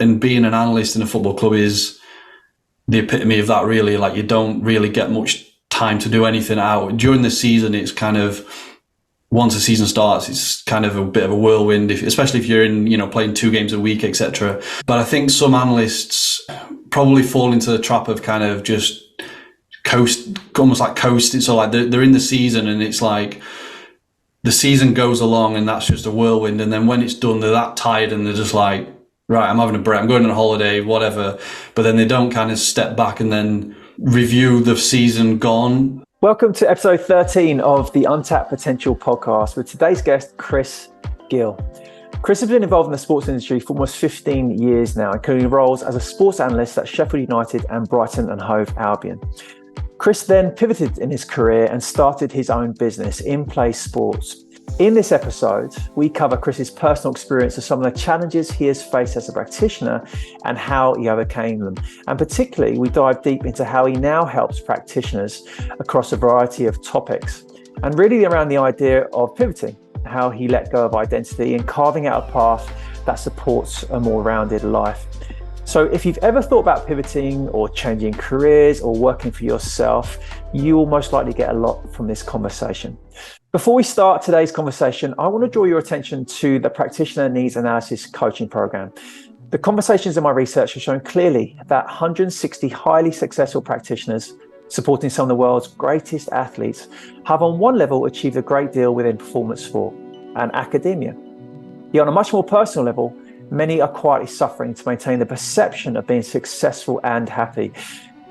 and being an analyst in a football club is the epitome of that, really. Like, you don't really get much time to do anything out. During the season, it's kind of, once the season starts, it's kind of a bit of a whirlwind, especially if you're in, playing 2 games a week, etc. But I think some analysts probably fall into the trap of kind of just almost like coasting. So like they're in the season and it's like the season goes along and that's just a whirlwind. And then when it's done, they're that tired and they're just like, right, I'm having a break, I'm going on a holiday, whatever. But then they don't kind of step back and then review the season gone. Welcome to episode 13 of the Untapped Potential podcast with today's guest, Chris Gill. Chris has been involved in the sports industry for almost 15 years now, including roles as a sports analyst at Sheffield United and Brighton and Hove Albion. Chris then pivoted in his career and started his own business, In Play Sports. In this episode, we cover Chris's personal experience of some of the challenges he has faced as a practitioner and how he overcame them. And particularly, we dive deep into how he now helps practitioners across a variety of topics. And really around the idea of pivoting, how he let go of identity and carving out a path that supports a more rounded life. So if you've ever thought about pivoting or changing careers or working for yourself, you will most likely get a lot from this conversation. Before we start today's conversation, I want to draw your attention to the Practitioner Needs Analysis Coaching Program. The conversations in my research have shown clearly that 160 highly successful practitioners supporting some of the world's greatest athletes have on one level achieved a great deal within performance sport and academia. Yet on a much more personal level, many are quietly suffering to maintain the perception of being successful and happy.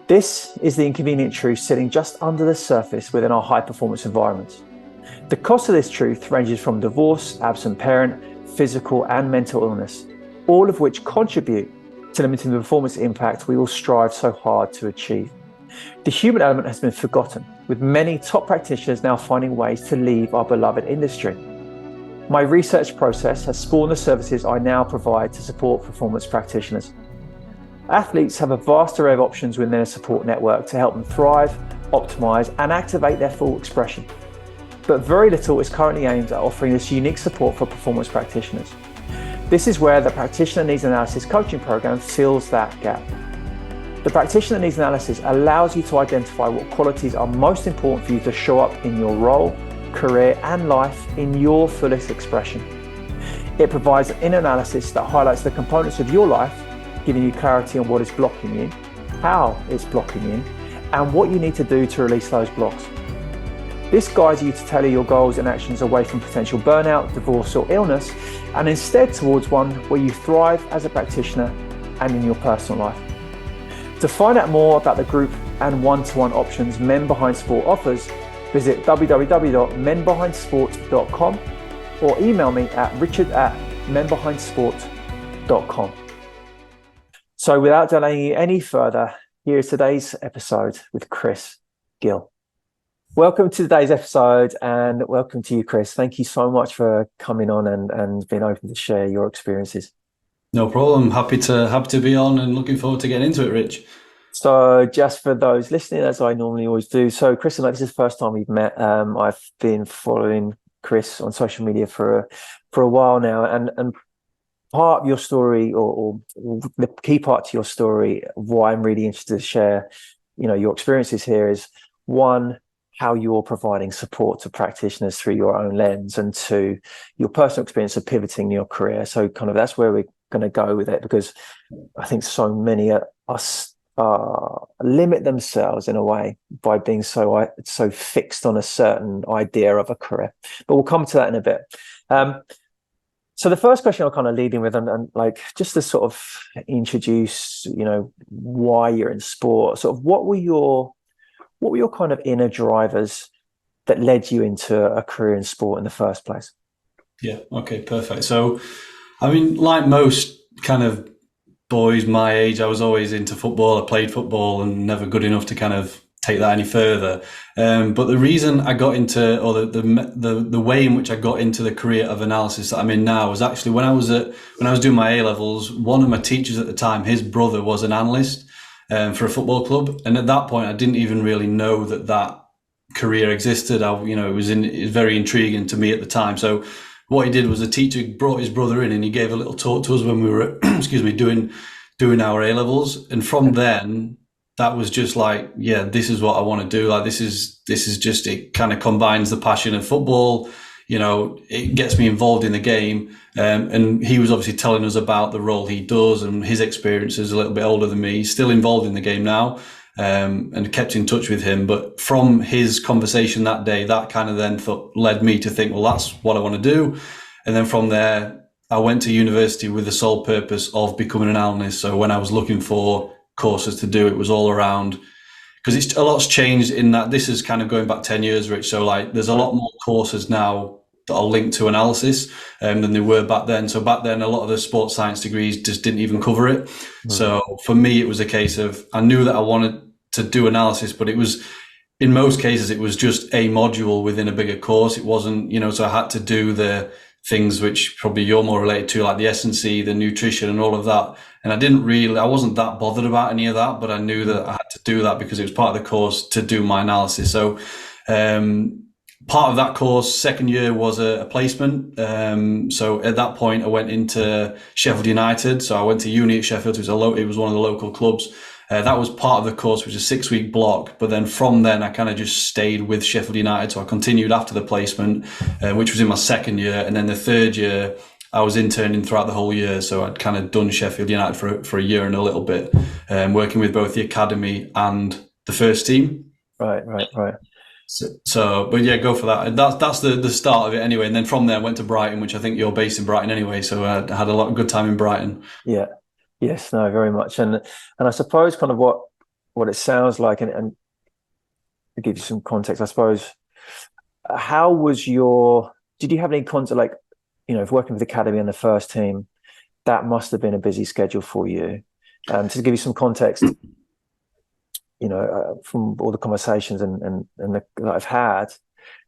This is the inconvenient truth sitting just under the surface within our high-performance environments. The cost of this truth ranges from divorce, absent parent, physical and mental illness, all of which contribute to limiting the performance impact we all strive so hard to achieve. The human element has been forgotten, with many top practitioners now finding ways to leave our beloved industry. My research process has spawned the services I now provide to support performance practitioners. Athletes have a vast array of options within their support network to help them thrive, optimize, and activate their full expression. But very little is currently aimed at offering this unique support for performance practitioners. This is where the Practitioner Needs Analysis Coaching Program fills that gap. The Practitioner Needs Analysis allows you to identify what qualities are most important for you to show up in your role, career, and life in your fullest expression. It provides an inner analysis that highlights the components of your life, giving you clarity on what is blocking you, how it's blocking you, and what you need to do to release those blocks. This guides you to tailor your goals and actions away from potential burnout, divorce, or illness, and instead towards one where you thrive as a practitioner and in your personal life. To find out more about the group and one-to-one options Men Behind Sport offers, visit www.menbehindsport.com or email me at richard@menbehindsport.com. So without delaying you any further, here is today's episode with Chris Gill. Welcome to today's episode and welcome to you, Chris. Thank you so much for coming on and being open to share your experiences. No problem. Happy to be on and looking forward to getting into it, Rich. So just for those listening, as I normally always do, so Chris and I, this is the first time we've met. I've been following Chris on social media for a while now, and part of your story or the key part to your story, why I'm really interested to share, your experiences here is, one, how you're providing support to practitioners through your own lens, and two, your personal experience of pivoting your career. So kind of that's where we're going to go with it, because I think so many us limit themselves in a way by being so fixed on a certain idea of a career. But we'll come to that in a bit. So the first question I'll kind of lead in with, and like just to sort of introduce, why you're in sport. Sort of what were your kind of inner drivers that led you into a career in sport in the first place? Yeah. Okay. Perfect. So, I mean, like most kind of boys my age, I was always into football. I played football and never good enough to kind of take that any further. But the reason I got into, or the way in which I got into the career of analysis that I'm in now, was actually when I was doing my A-levels, one of my teachers at the time, his brother was an analyst for a football club. And at that point, I didn't even really know that career existed. It was very intriguing to me at the time. So what he did was the teacher brought his brother in and he gave a little talk to us when we were, excuse me, doing our A levels. And from then, that was just like, yeah, this is what I want to do. Like, this is just, it kind of combines the passion of football. It gets me involved in the game. And he was obviously telling us about the role he does and his experiences. A little bit older than me. He's still involved in the game now. And kept in touch with him. But from his conversation that day, that kind of then led me to think, well, that's what I want to do. And then from there, I went to university with the sole purpose of becoming an analyst. So when I was looking for courses to do, it was all around, because a lot's changed in that this is kind of going back 10 years, Rich. So like there's a lot more courses now that are linked to analysis than they were back then. So back then, a lot of the sports science degrees just didn't even cover it. Mm-hmm. So for me, it was a case of, I knew that I wanted to do analysis, but it was, in most cases, it was just a module within a bigger course. It wasn't, so I had to do the things which probably you're more related to, like the S&C, the nutrition and all of that. And I wasn't that bothered about any of that, but I knew that I had to do that because it was part of the course to do my analysis. So, part of that course, second year, was a placement. So at that point, I went into Sheffield United. So I went to uni at Sheffield. It was one of the local clubs. That was part of the course, which was a 6-week block. But then from then, I kind of just stayed with Sheffield United. So I continued after the placement, which was in my second year. And then the third year, I was interning throughout the whole year. So I'd kind of done Sheffield United for a year and a little bit, working with both the academy and the first team. Right. But yeah, go for that. That's the start of it anyway. And then from there, I went to Brighton, which I think you're based in Brighton anyway. So I had a lot of good time in Brighton. Yeah. Yes, no, very much. And I suppose kind of what it sounds like, and to give you some context, I suppose, did you have any contact, like, working with the academy and the first team, that must have been a busy schedule for you. To give you some context, from all the conversations and that I've had,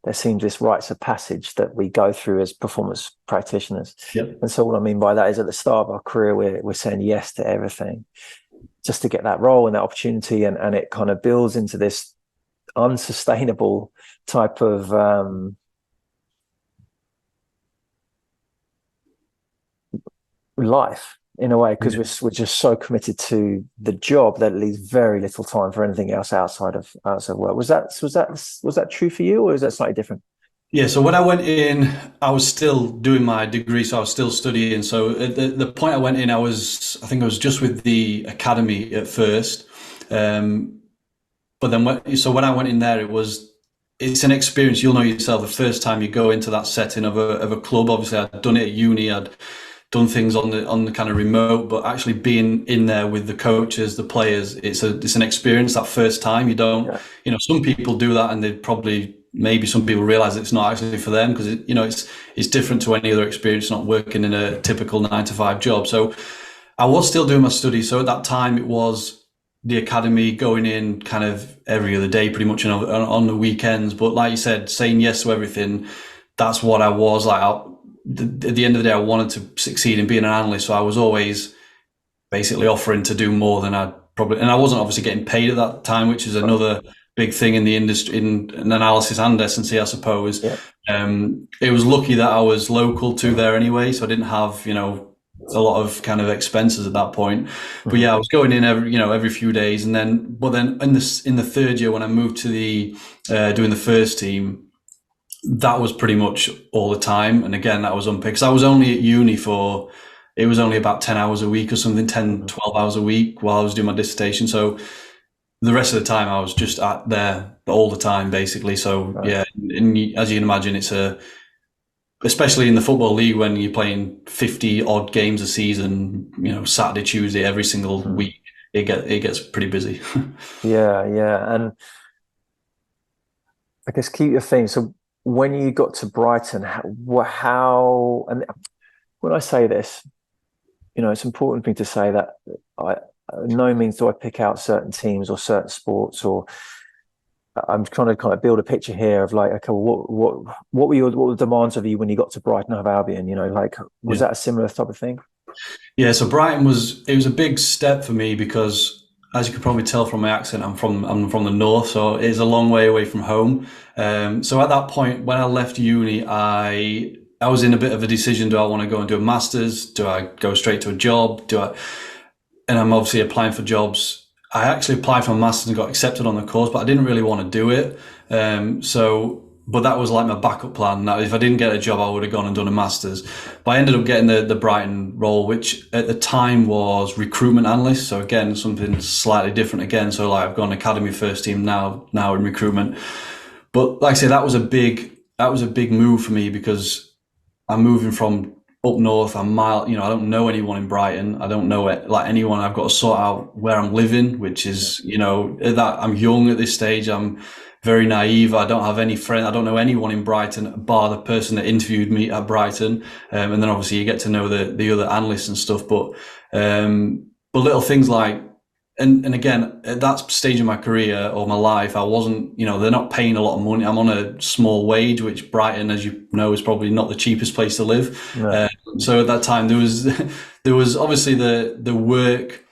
there seems this rites of passage that we go through as performance practitioners. Yep. And so what I mean by that is, at the start of our career, we're saying yes to everything just to get that role and that opportunity. And it kind of builds into this unsustainable type of life, in a way, because we're just so committed to the job that it leaves very little time for anything else outside of work. Was that true for you, or is that slightly different? Yeah, so when I went in, I was still doing my degree, so I was still studying. So at the point I went in, I think I was just with the academy at first. But then when I went in there, it's an experience. You'll know yourself, the first time you go into that setting of a club. Obviously, I'd done it at uni. I'd done things on the kind of remote, but actually being in there with the coaches, the players, it's an experience that first time. You don't, some people do that and maybe some people realize it's not actually for them because it's different to any other experience, not working in a typical 9-to-5 job. So I was still doing my studies. So at that time it was the academy, going in kind of every other day, pretty much on the weekends. But like you said, saying yes to everything, that's what I was like. At the end of the day, I wanted to succeed in being an analyst. So I was always basically offering to do more than and I wasn't obviously getting paid at that time, which is another big thing in the industry, in analysis and S&C, I suppose. Yeah. It was lucky that I was local to there anyway. So I didn't have, a lot of kind of expenses at that point. But yeah, I was going in every few days. And then in the third year, when I moved to doing the first team, that was pretty much all the time. And again, that was unpaid because I was only at uni it was only about 10 hours a week or something, 10, 12 hours a week while I was doing my dissertation. So the rest of the time I was just at there all the time, basically. So right. Yeah, and as you can imagine, especially in the football league when you're playing 50 odd games a season, Saturday, Tuesday, every single week, it gets pretty busy. Yeah. And I guess keep your theme. So when you got to Brighton, how and when I say this, it's important for me to say that no means do I pick out certain teams or certain sports, or I'm trying to kind of build a picture here of like, okay, well, what were the demands of you when you got to Brighton of Albion? Was that a similar type of thing? Yeah, so Brighton was a big step for me because, as you could probably tell from my accent, I'm from the north, so it's a long way away from home. So at that point, when I left uni, I I was in a bit of a decision. Do I want to go and do a master's? Do I go straight to a job? And I'm obviously applying for jobs. I actually applied for a master's and got accepted on the course, but I didn't really want to do it. But that was like my backup plan. Now, if I didn't get a job, I would have gone and done a master's. But I ended up getting the Brighton role, which at the time was recruitment analyst. So again, something slightly different again. So like I've gone academy first team now in recruitment. But like I say, that was a big move for me because I'm moving from up north. I don't know anyone in Brighton. I don't know like anyone. I've got to sort out where I'm living, which is, that I'm young at this stage. I'm very naive. I don't have any friends. I don't know anyone in Brighton, bar the person that interviewed me at Brighton. And then obviously you get to know the other analysts and stuff. But little things like, and again, at that stage of my career or my life, I wasn't, they're not paying a lot of money. I'm on a small wage, which Brighton, as you know, is probably not the cheapest place to live. No. So at that time there was obviously the work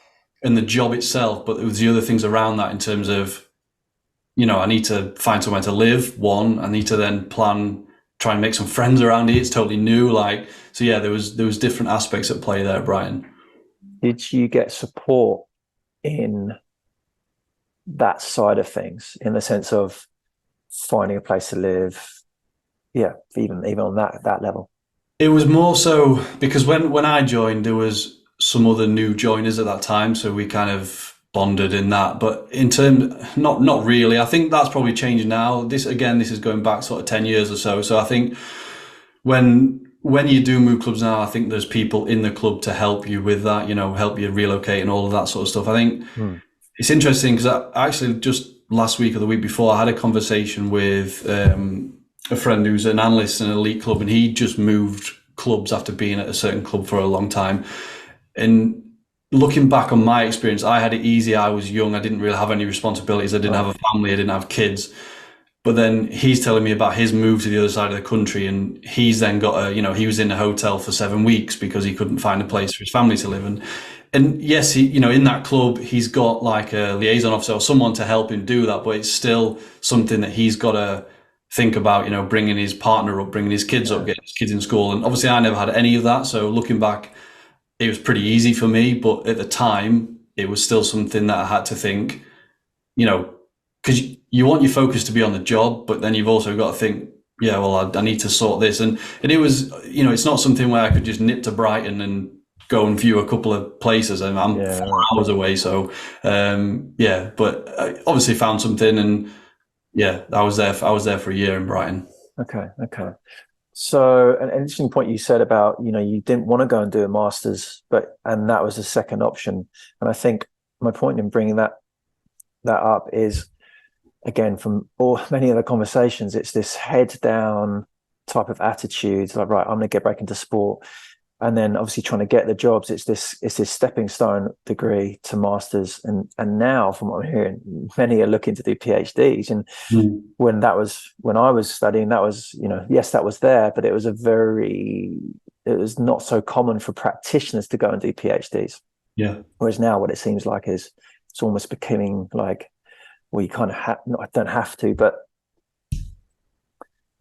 and the job itself, but there was the other things around that in terms of, I need to find somewhere to live. One, I need to then try and make some friends around here. It's totally new. So yeah, there was different aspects at play there at Brighton. Did you get support in that side of things, in the sense of finding a place to live? Yeah, even on that level. It was more so because when I joined, there was some other new joiners at that time, so we kind of bonded in that. But in terms, not really. I think that's probably changed now. This is going back sort of 10 years or so. So I think when you do move clubs now, I think there's people in the club to help you with that, help you relocate and all of that sort of stuff. I think it's interesting because I actually just last week or the week before, I had a conversation with a friend who's an analyst in an elite club, and he just moved clubs after being at a certain club for a long time. And looking back on my experience, I had it easy. I was young. I didn't really have any responsibilities. I didn't have a family. I didn't have kids. But then he's telling me about his move to the other side of the country, and he's then got he was in a hotel for 7 weeks because he couldn't find a place for his family to live in. And yes, he, in that club, he's got like a liaison officer or someone to help him do that, but it's still something that he's got to think about, bringing his partner up, bringing his kids up, getting his kids in school. And obviously I never had any of that. So looking back, it was pretty easy for me, but at the time it was still something that I had to think, because you want your focus to be on the job, but then you've also got to think, I need to sort this. And it was, it's not something where I could just nip to Brighton and go and view a couple of places. And I'm 4 hours away. So, but I obviously found something, and I was there for a year in Brighton. Okay. So an interesting point you said about, you didn't want to go and do a master's, and that was a second option. And I think my point in bringing that up is, again, from many other conversations, it's this head down type of attitude, like, right, I'm going to get back into sport. And then obviously trying to get the jobs, it's this stepping stone degree to masters. And now, from what I'm hearing, many are looking to do PhDs. And when I was studying, that was, yes, that was there, but it was not so common for practitioners to go and do PhDs. Yeah. Whereas now what it seems like is it's almost becoming like, well, you kind of I don't have to, but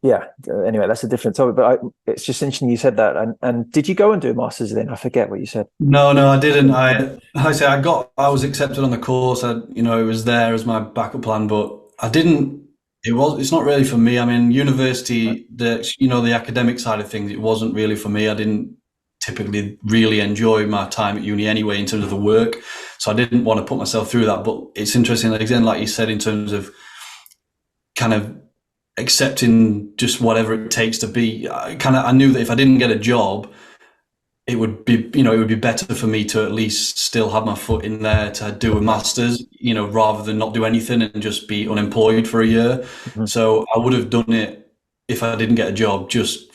yeah, anyway, that's a different topic, but it's just interesting you said that. And did you go and do a master's then? I forget what you said. No, I didn't. I was accepted on the course. It was there as my backup plan, but I didn't, it's not really for me. I mean, university, the academic side of things, it wasn't really for me. I didn't typically really enjoy my time at uni anyway in terms of the work. So I didn't want to put myself through that. But it's interesting, again, like you said, in terms of kind of accepting just whatever it takes to be, I knew that if I didn't get a job, it would be better for me to at least still have my foot in there to do a master's, rather than not do anything and just be unemployed for a year. Mm-hmm. So I would have done it if I didn't get a job, just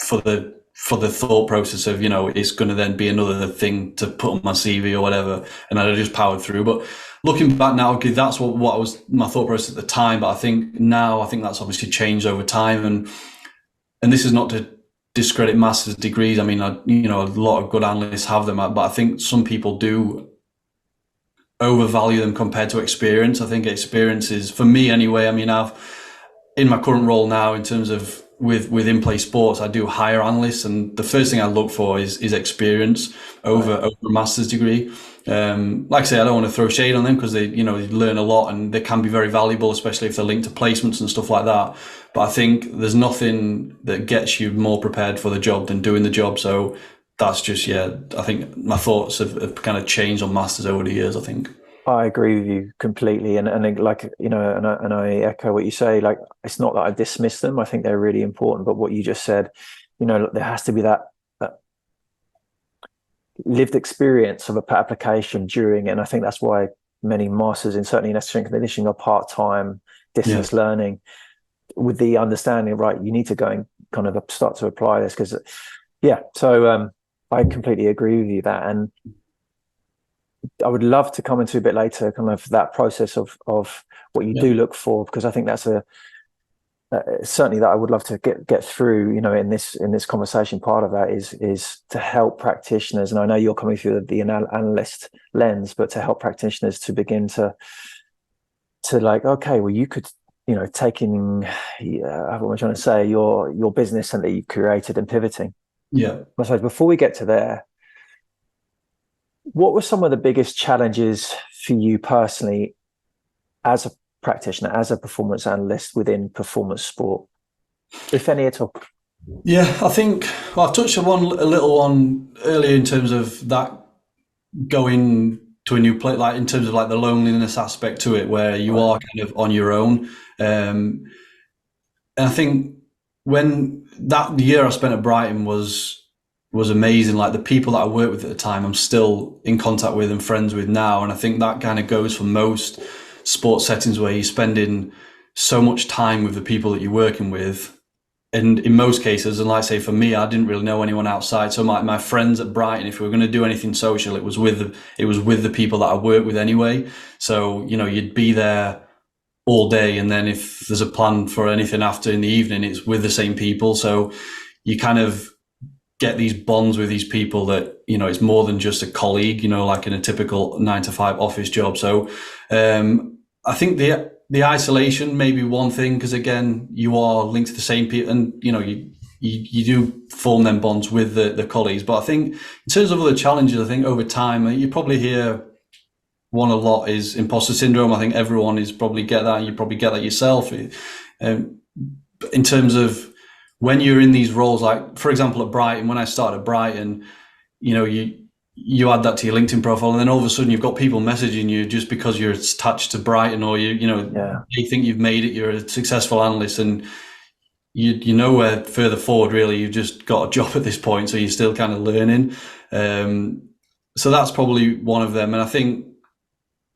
for the thought process of, it's going to then be another thing to put on my CV or whatever. And I just powered through. But looking back now, okay, that's what was my thought process at the time. But I think that's obviously changed over time. And this is not to discredit master's degrees. I mean, a lot of good analysts have them, but I think some people do overvalue them compared to experience. I think experience is, for me anyway, I mean, in my current role now, in terms of with in-play sports, I do hire analysts, and the first thing I look for is experience over a master's degree. Like I say, I don't want to throw shade on them because they learn a lot and they can be very valuable, especially if they're linked to placements and stuff like that. But I think there's nothing that gets you more prepared for the job than doing the job. So that's just, I think my thoughts have kind of changed on masters over the years, I think. I agree with you completely, and like and I echo what you say. Like, it's not that I dismiss them; I think they're really important. But what you just said, there has to be that lived experience of a application during it, and I think that's why many masters in certainly in strength and conditioning are part-time distance learning, with the understanding, right? You need to go and kind of start to apply this because, So I completely agree with you that, and I would love to come into a bit later, kind of that process of what you do look for, because I think that's certainly that I would love to get through. In this conversation, part of that is to help practitioners, and I know you're coming through the analyst lens, but to help practitioners to begin to like, okay, well, you could taking what am I trying to say, your business and that you've created and pivoting. Yeah. So before we get to there, what were some of the biggest challenges for you personally as a practitioner, as a performance analyst within performance sport, if any at all? Yeah, I think I touched on a little on earlier in terms of that going to a new place, like in terms of like the loneliness aspect to it, where you are kind of on your own. And I think when that year I spent at Brighton was amazing. Like the people that I worked with at the time, I'm still in contact with and friends with now. And I think that kind of goes for most sports settings where you're spending so much time with the people that you're working with. And in most cases, and like I say, for me, I didn't really know anyone outside. So my friends at Brighton, if we were going to do anything social, it was with the people that I work with anyway. So, you'd be there all day. And then if there's a plan for anything after in the evening, it's with the same people. So you kind of get these bonds with these people that, it's more than just a colleague, like in a typical 9-to-5 office job. So I think the isolation may be one thing, because again, you are linked to the same people and, you do form them bonds with the colleagues. But I think in terms of other challenges, I think over time, you probably hear one a lot is imposter syndrome. I think everyone is probably get that. You probably get that yourself. In terms of when you're in these roles, like for example at Brighton, when I started at Brighton, you add that to your LinkedIn profile, and then all of a sudden you've got people messaging you just because you're attached to Brighton, or they think you've made it, you're a successful analyst, and you're nowhere further forward really. You've just got a job at this point, so you're still kind of learning. So that's probably one of them. And I think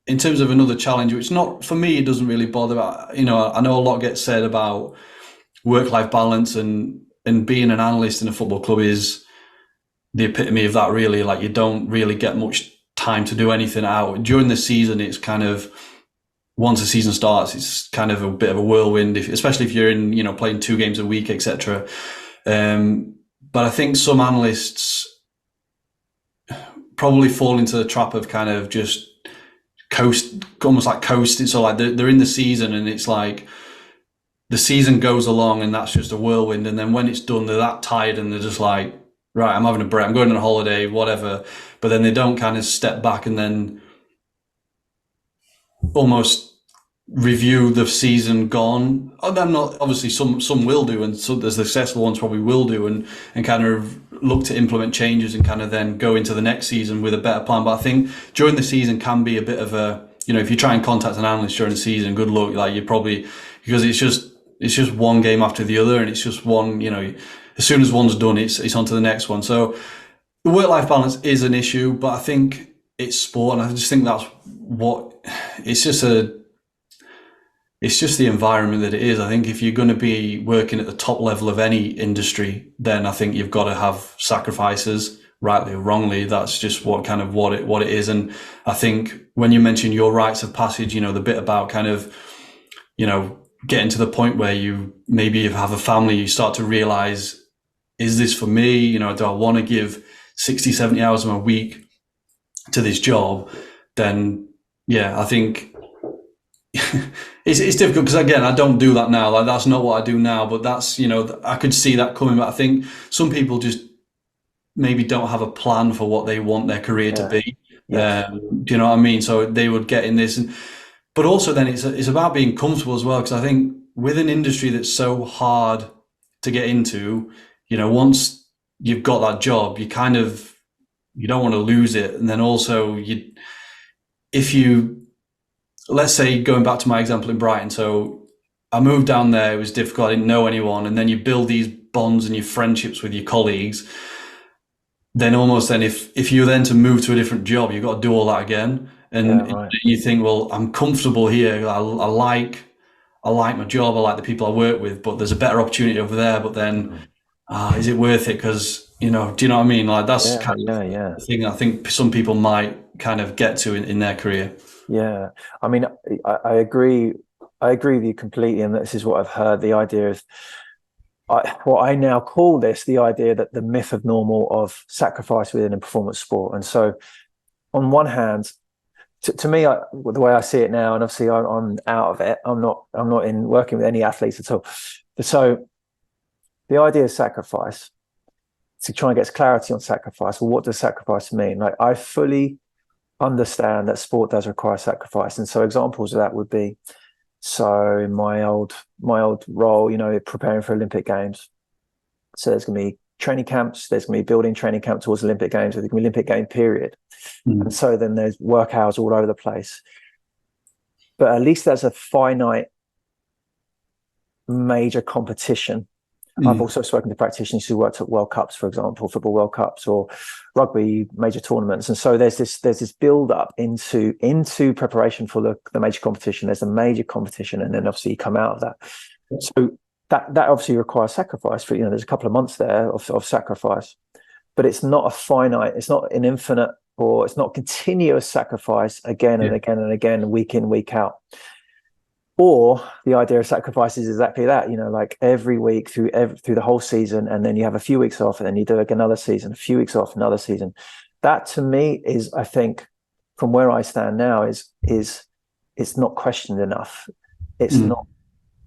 in terms of another challenge, which not for me, it doesn't really bother. I know a lot gets said about work-life balance, and being an analyst in a football club is the epitome of that really. Like you don't really get much time to do anything out during the season. It's kind of, once the season starts, it's kind of a bit of a whirlwind, especially if you're in, playing 2 games a week, etc. But I think some analysts probably fall into the trap of kind of just almost like coasting. So like they're in the season, and it's like the season goes along and that's just a whirlwind. And then when it's done, they're that tired and they're just like, right, I'm having a break, I'm going on a holiday, whatever. But then they don't kind of step back and then almost review the season gone. I'm not, obviously some will do, and so the successful ones probably will do, and kind of look to implement changes and kind of then go into the next season with a better plan. But I think during the season can be a bit of a, if you try and contact an analyst during the season, good luck. Like you probably, because it's just one game after the other, and it's just one, as soon as one's done, it's on to the next one. So the work-life balance is an issue, but I think it's sport, and I just think that's it's just the environment that it is. I think if you're going to be working at the top level of any industry, then I think you've got to have sacrifices, rightly or wrongly. That's just what it is. And I think when you mention your rites of passage, the bit about kind of, getting to the point where you maybe have a family, you start to realize, is this for me? Do I want to give 60, 70 hours of my week to this job? Then, yeah, I think it's difficult because again, I don't do that now. Like that's not what I do now. But that's I could see that coming. But I think some people just maybe don't have a plan for what they want their career to Yeah. be. Yes. Do you know what I mean? So they would get in this, but also then it's about being comfortable as well. Because I think with an industry that's so hard to get into, once you've got that job, you don't want to lose it. And then also if you, let's say going back to my example in Brighton, so I moved down there, it was difficult, I didn't know anyone, and then you build these bonds and your friendships with your colleagues. Then almost then if you're then to move to a different job, you've got to do all that again. And Right. you think, well, I'm comfortable here. I like my job. I like the people I work with, but there's a better opportunity over there. But then, is it worth it? Because, do you know what I mean? Like that's kind of the thing I think some people might kind of get to in their career. Yeah. I mean, I agree. I agree with you completely. And this is what I've heard. The idea of what I now call the idea that the myth of normal of sacrifice within a performance sport. And so on one hand, to me, the way I see it now, and obviously I'm out of it. I'm not in working with any athletes at all. So the idea of sacrifice, to try and get clarity on sacrifice. Well, what does sacrifice mean? Like I fully understand that sport does require sacrifice. And so examples of that would be, so in my old role, preparing for Olympic Games. So there's going to be training camps, there's going to be building training camp towards Olympic Games, there's going to be Olympic game period. And so then there's work hours all over the place. But at least there's a finite major competition. I've also spoken to practitioners who worked at World Cups, for example, football World Cups or rugby major tournaments. And so there's this build up into preparation for the major competition. There's a major competition, and then obviously you come out of that. So that obviously requires sacrifice. For there's a couple of months there of sacrifice, but it's not a finite, it's not an infinite, or it's not continuous sacrifice again and again and again, week in, week out. Or the idea of sacrifice is exactly that, like every week through the whole season, and then you have a few weeks off, and then you do like another season, a few weeks off, another season. That to me is, I think, from where I stand now, is it's not questioned enough. It's not,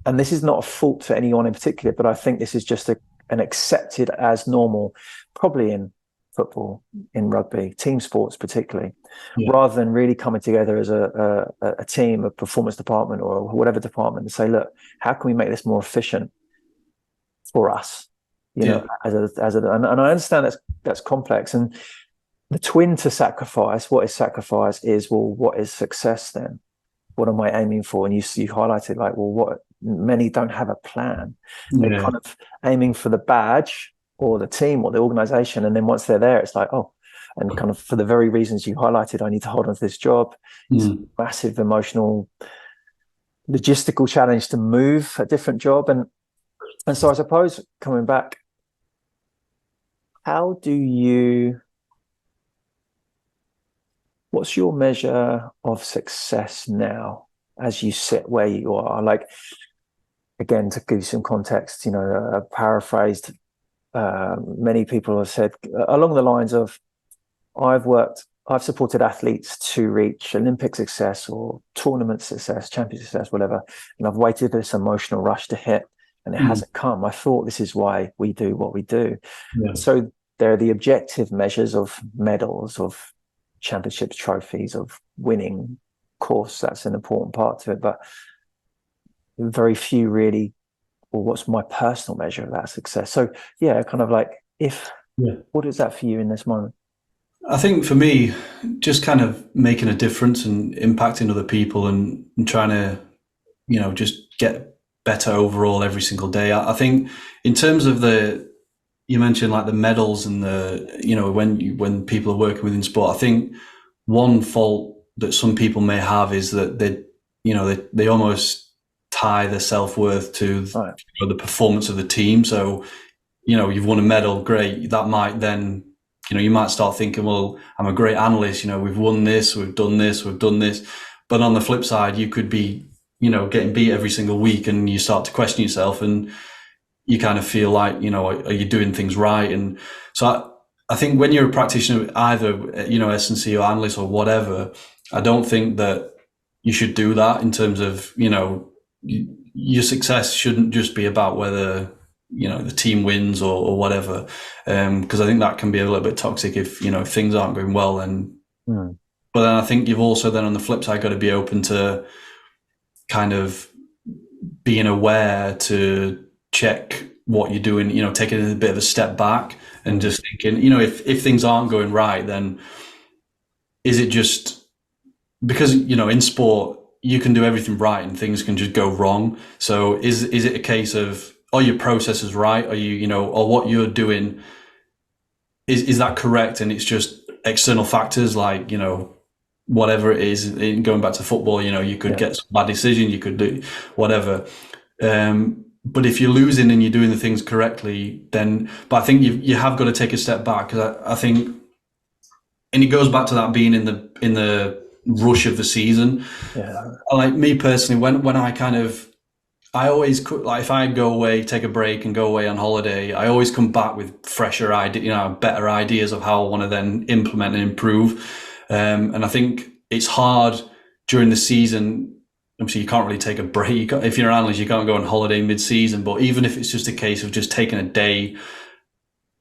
and this is not a fault to anyone in particular, but I think this is just an accepted as normal, probably in football, in rugby, team sports particularly, rather than really coming together as a team, a performance department or whatever department, and say, look, how can we make this more efficient for us? And I understand that's complex. And the twin to sacrifice, what is sacrifice, is, well, what is success then? What am I aiming for? And you highlighted, like, well, what many don't have a plan. They're kind of aiming for the badge or the team or the organization, and then once they're there, it's like, oh, and kind of for the very reasons you highlighted, I need to hold on to this job. It's a massive emotional, logistical challenge to move a different job, and so I suppose coming back, what's your measure of success now as you sit where you are? Like, again, to give you some context, paraphrased. Many people have said along the lines of, I've supported athletes to reach Olympic success or tournament success, champion success, whatever. And I've waited for this emotional rush to hit, and it hasn't come. I thought this is why we do what we do. Yeah. So there are the objective measures of medals, of championships, trophies, of winning. Of course, that's an important part to it, but very few really, well, what's my personal measure of that success? So yeah, kind of like, what is that for you in this moment? I think for me, just kind of making a difference and impacting other people and trying to, just get better overall every single day. I think in terms of you mentioned like the medals and when people are working within sport, I think one fault that some people may have is that they almost tie their self-worth to the performance of the team. So, you've won a medal, great. That might then, you might start thinking, well, I'm a great analyst. We've won this, we've done this, we've done this. But on the flip side, you could be, getting beat every single week, and you start to question yourself, and you kind of feel like, are you doing things right? And so I think when you're a practitioner, either, S&C or analyst or whatever, I don't think that you should do that in terms of, your success shouldn't just be about whether, the team wins or whatever. Because I think that can be a little bit toxic if things aren't going well. And But then I think you've also then on the flip side got to be open to kind of being aware to check what you're doing, taking a bit of a step back and just thinking, if things aren't going right, then is it just because, in sport, you can do everything right and things can just go wrong. So is it a case of, are your processes right? Are you, or what you're doing, is that correct? And it's just external factors like, whatever it is, going back to football, you could get some bad decision, you could do whatever. But if you're losing and you're doing the things correctly, then, but I think you have got to take a step back, because I think, and it goes back to that being in the rush of the season. Yeah. Like me personally, when I always could, like if I go away, take a break and go away on holiday, I always come back with fresher ideas, better ideas of how I want to then implement and improve. And I think it's hard during the season. Obviously, you can't really take a break. If you're an analyst, you can't go on holiday mid-season. But even if it's just a case of just taking a day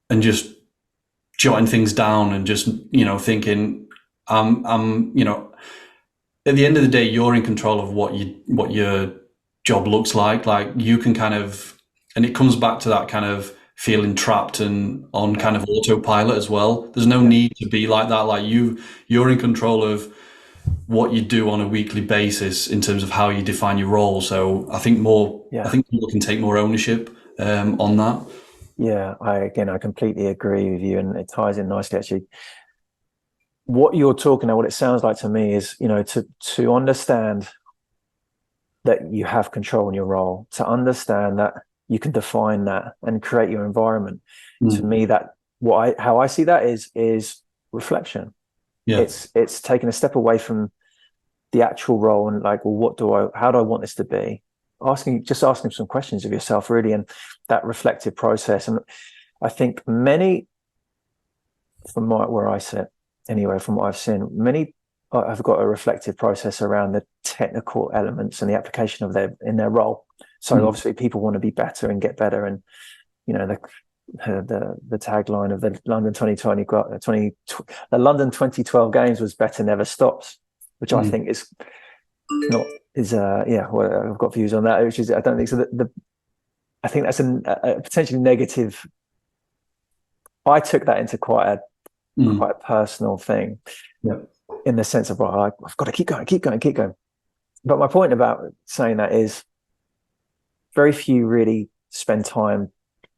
and just jotting things down and just, thinking, at the end of the day, you're in control of what your job looks like. Like you can and it comes back to that kind of feeling trapped and on kind of autopilot as well. There's no need to be like that. Like you're in control of what you do on a weekly basis in terms of how you define your role. So I think people can take more ownership on that. Yeah, I completely agree with you, and it ties in nicely actually. What you're talking about, what it sounds like to me is, to understand that you have control in your role, to understand that you can define that and create your environment. To me, that how I see that is reflection. Yeah. It's taking a step away from the actual role and like, well, how do I want this to be? Asking some questions of yourself, really, and that reflective process. And I think many, from where I sit anyway, from what I've seen, many have got a reflective process around the technical elements and the application of their role. So obviously people want to be better and get better, and the tagline of the London 2012 games was "Better never stops," which I think is not. Well, I've got views on that, which is I don't think so. I think that's a potentially negative. I took that into quite a personal thing, in the sense of I've got to keep going. But my point about saying that is, very few really spend time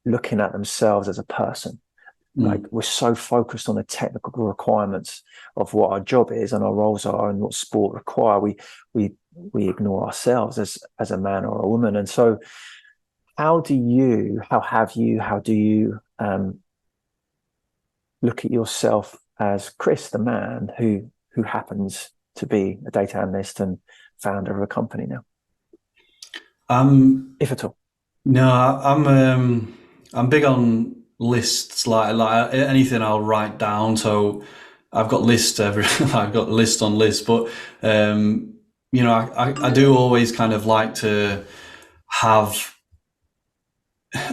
looking at themselves as a person. Like we're so focused on the technical requirements of what our job is and our roles are and what sport require. We ignore ourselves as a man or a woman. And so how do you look at yourself as Chris, the man who happens to be a data analyst and founder of a company now? If at all. No, I'm big on lists, like anything I'll write down. So I've got lists I've got list on list, but I do always kind of like to have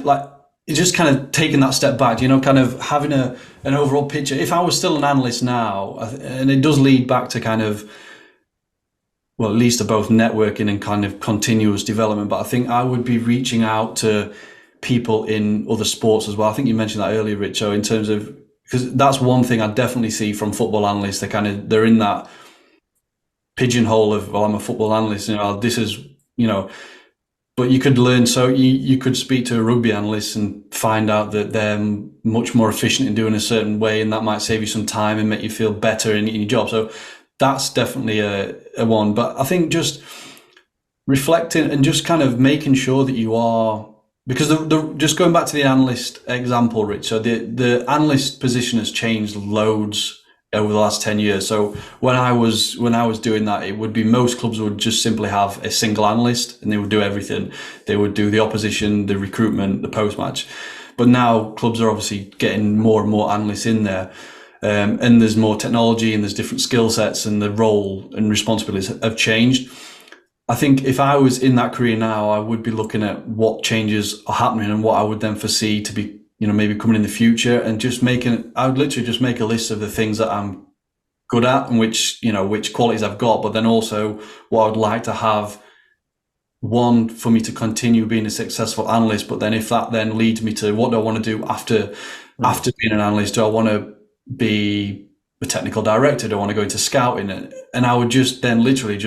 like just kind of taking that step back, kind of having an overall picture. If I was still an analyst now, and it does lead back to kind of, well, at least to both networking and kind of continuous development, but I think I would be reaching out to people in other sports as well. I think you mentioned that earlier, Rich. So in terms of, because that's one thing I definitely see from football analysts, they're in that pigeonhole of, well, I'm a football analyst, this is, but you could learn. So you could speak to a rugby analyst and find out that they're much more efficient in doing a certain way, and that might save you some time and make you feel better in your job. So that's definitely a one. But I think just reflecting and just kind of making sure that you are, because just going back to the analyst example, Rich, so the analyst position has changed loads over the last 10 years. So when I was doing that, it would be most clubs would just simply have a single analyst and they would do everything. They would do the opposition, the recruitment, the post-match. But now clubs are obviously getting more and more analysts in there. and there's more technology and there's different skill sets and the role and responsibilities have changed. I think if I was in that career now, I would be looking at what changes are happening and what I would then foresee to be, maybe coming in the future, and I would literally just make a list of the things that I'm good at and which qualities I've got, but then also what I would like to have, one, for me to continue being a successful analyst, but then if that then leads me to what do I want to do after being an analyst? Do I want to be a technical director? Do I want to go into scouting? And I would just then literally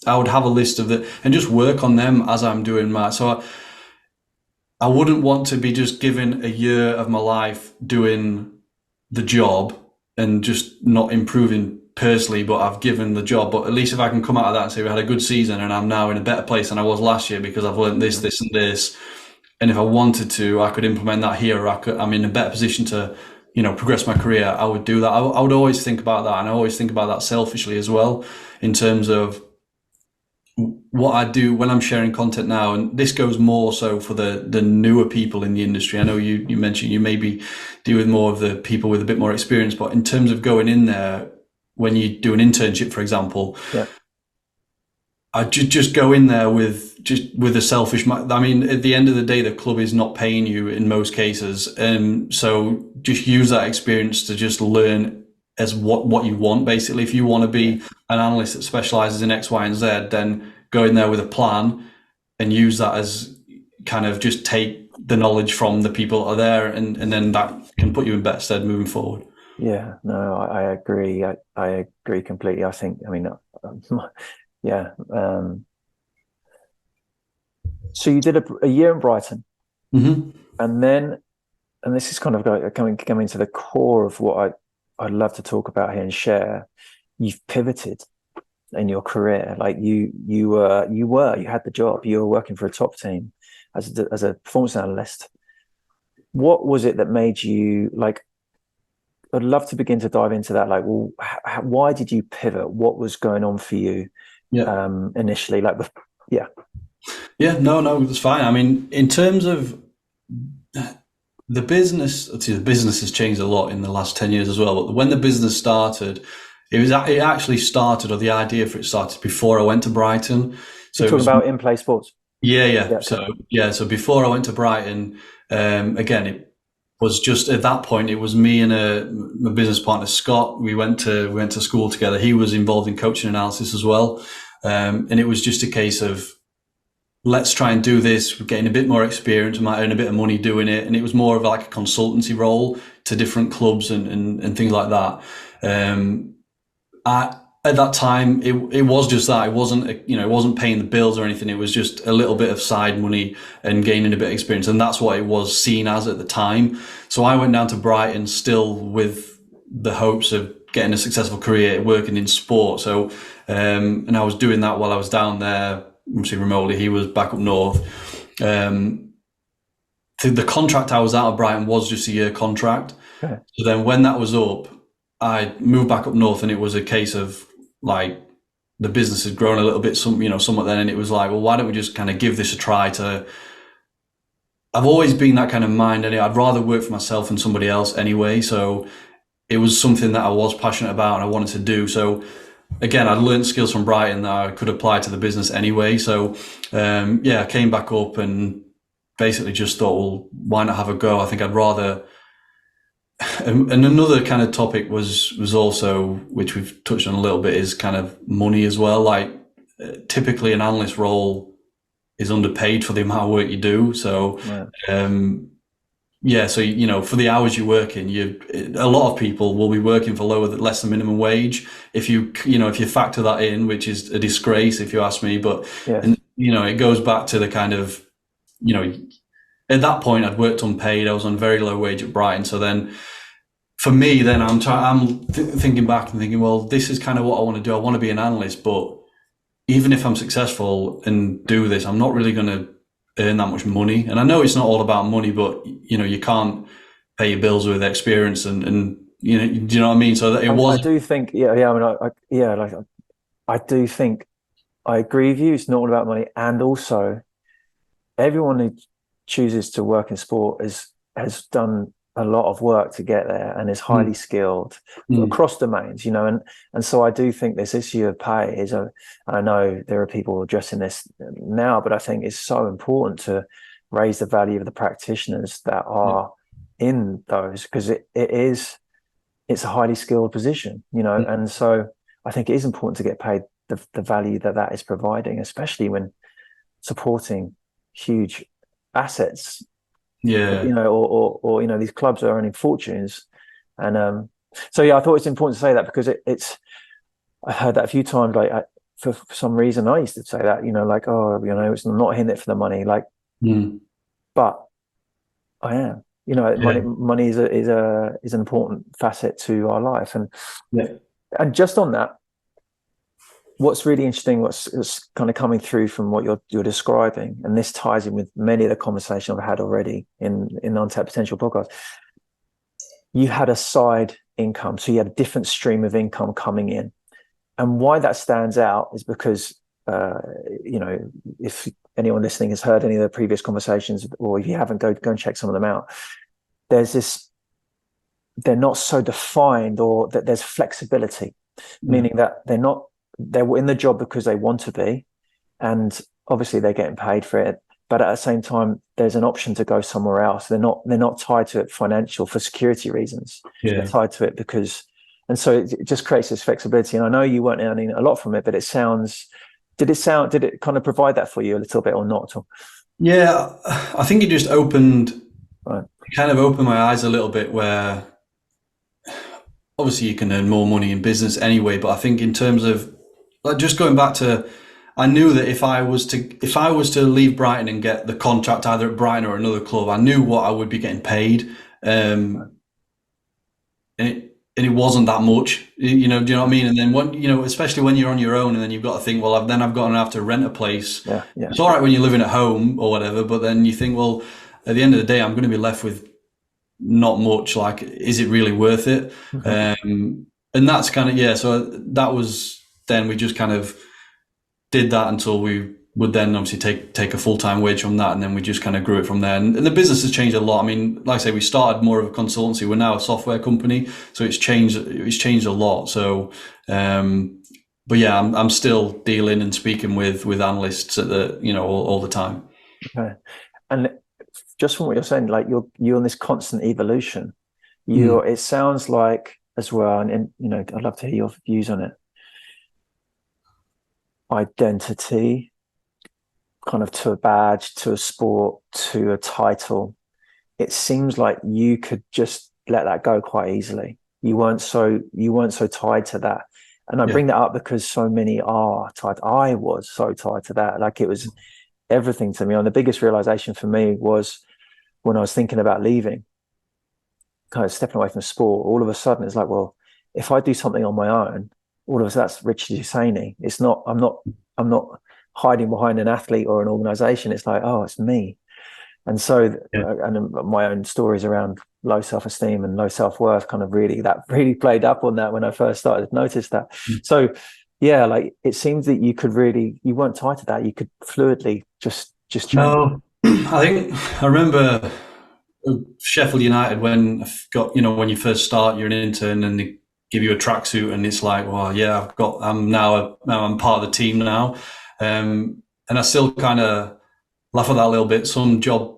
I would have a list of and just work on them as I'm doing so I wouldn't want to be just given a year of my life doing the job and just not improving personally, but I've given the job. But at least if I can come out of that and say we had a good season and I'm now in a better place than I was last year because I've learned this, this and this. And if I wanted to, I could implement that here, or I'm in a better position to, progress my career. I would do that. I would always think about that. And I always think about that selfishly as well, in terms of what I do when I'm sharing content now. And this goes more so for the newer people in the industry. I know you mentioned you maybe deal with more of the people with a bit more experience, but in terms of going in there, when you do an internship, for example, I just go in there with a selfish. I mean, at the end of the day, the club is not paying you in most cases, and so just use that experience to just learn as what you want. Basically, if you want to be an analyst that specializes in X, Y, and Z, then go in there with a plan and use that as kind of just take the knowledge from the people that are there, and then that can put you in better stead moving forward. Yeah, no, I agree. I agree completely. I think, yeah. So you did a year in Brighton, and this is kind of coming to the core of what I'd love to talk about here and share. You've pivoted in your career. Like you had the job. You were working for a top team as a performance analyst. What was it that made you like? I'd love to begin to dive into that. Like, well, why did you pivot? What was going on for you initially? No, it's fine. I mean, in terms of the business has changed a lot in the last 10 years as well. But when the business started, it actually started, or the idea for it started before I went to Brighton. So you're talking about in-play sports? Yeah. So before I went to Brighton, again, it was just at that point, it was me and my business partner, Scott. We went to school together. He was involved in coaching analysis as well. And it was just a case of, let's try and do this. We're getting a bit more experience. We might earn a bit of money doing it. And it was more of like a consultancy role to different clubs and things like that. At that time, it was just that. It wasn't paying the bills or anything. It was just a little bit of side money and gaining a bit of experience. And that's what it was seen as at the time. So I went down to Brighton still with the hopes of getting a successful career working in sport. So, and I was doing that while I was down there, obviously remotely. He was back up north. The contract I was out of Brighton was just a year contract. Okay. So then when that was up, I moved back up north, and it was a case of like the business had grown a little bit, somewhat then, and it was like, well, why don't we just kind of give this a try? I've always been that kind of mind, and I'd rather work for myself than somebody else anyway. So it was something that I was passionate about and I wanted to do. So again, I'd learned skills from Brighton that I could apply to the business anyway. So I came back up and basically just thought, well, why not have a go? I think I'd rather. And another kind of topic was also, which we've touched on a little bit, is kind of money as well. Like typically an analyst role is underpaid for the amount of work you do. So, so, for the hours you work in, a lot of people will be working for less than minimum wage. If you factor that in, which is a disgrace if you ask me, but, it goes back to the kind of, at that point I'd worked unpaid. I was on very low wage at Brighton. So then for me, then I'm thinking back and thinking, well, this is kind of what I want to do. I want to be an analyst, but even if I'm successful and do this, I'm not really going to earn that much money. And I know it's not all about money, but you can't pay your bills with experience and do you know what I mean? So I do think, I do think I agree with you. It's not all about money. And also everyone who chooses to work in sport has done a lot of work to get there and is highly Mm. skilled Mm. across domains, and so I do think this issue of pay is I know there are people addressing this now, but I think it's so important to raise the value of the practitioners that Yeah. are in those, because it's a highly skilled position, Mm. and so I think it is important to get paid the value that is providing, especially when supporting huge assets, Yeah. or these clubs are earning fortunes. And so yeah, I thought it's important to say that, because it's I heard that a few times, like for some reason I used to say that, like, oh, it's not in it for the money, like, Mm. but I am. Yeah. Money is an important facet to our life, Yeah. and just on that, what's really interesting, what's kind of coming through from what you're describing, and this ties in with many of the conversations I've had already in Untapped Potential podcast. You had a side income, so you had a different stream of income coming in, and why that stands out is because if anyone listening has heard any of the previous conversations, or if you haven't, go and check some of them out. They're not so defined, or that there's flexibility, meaning that they're in the job because they want to be, and obviously they're getting paid for it, but at the same time there's an option to go somewhere else. They're not tied to it financial for security reasons. They're Yeah. tied to it because, and so it just creates this flexibility. And I know you weren't earning a lot from it, but did it kind of provide that for you a little bit, or not at all? Yeah. I think Right. it kind of opened my eyes a little bit, where obviously you can earn more money in business anyway, but I think in terms of, like, just going back to, I knew that if I was to leave Brighton and get the contract either at Brighton or another club, I knew what I would be getting paid, Right. and it wasn't that much. Do you know what I mean? And then especially when you're on your own, and then you've got to think, well, I've got to have to rent a place. Yeah. Yeah. It's all right when you're living at home or whatever, but then you think, well, at the end of the day, I'm going to be left with not much. Like, is it really worth it? And that's kind of, yeah. So that was, then we just kind of did that until we would then obviously take a full-time wage from that, and then we just kind of grew it from there. And the business has changed a lot. I mean, like I say, we started more of a consultancy. We're now a software company, so it's changed a lot. So but yeah, I'm still dealing and speaking with analysts at all the time. Okay. And just from what you're saying, like you're on this constant evolution. Mm. It sounds like as well, and I'd love to hear your views on it. Identity, kind of, to a badge, to a sport, to a title. It seems like you could just let that go quite easily. You weren't so tied to that. And I Yeah. bring that up because so many are tied. I was so tied to that. Like, it was everything to me. And the biggest realization for me was when I was thinking about leaving, kind of stepping away from sport. All of a sudden, it's like, well, if I do something on my own, all of a sudden that's Richard Husseini. It's not. I'm not hiding behind an athlete or an organization. It's like, oh, it's me. And so, Yeah. and my own stories around low self-esteem and low self-worth kind of really played up on that when I first started to notice that. So yeah, like, it seems that you weren't tied to that. You could fluidly just change. No, I remember Sheffield United, when when you first start, you're an intern and they give you a tracksuit, and it's like, well, yeah, I'm part of the team now. And I still kind of laugh at that a little bit. Some job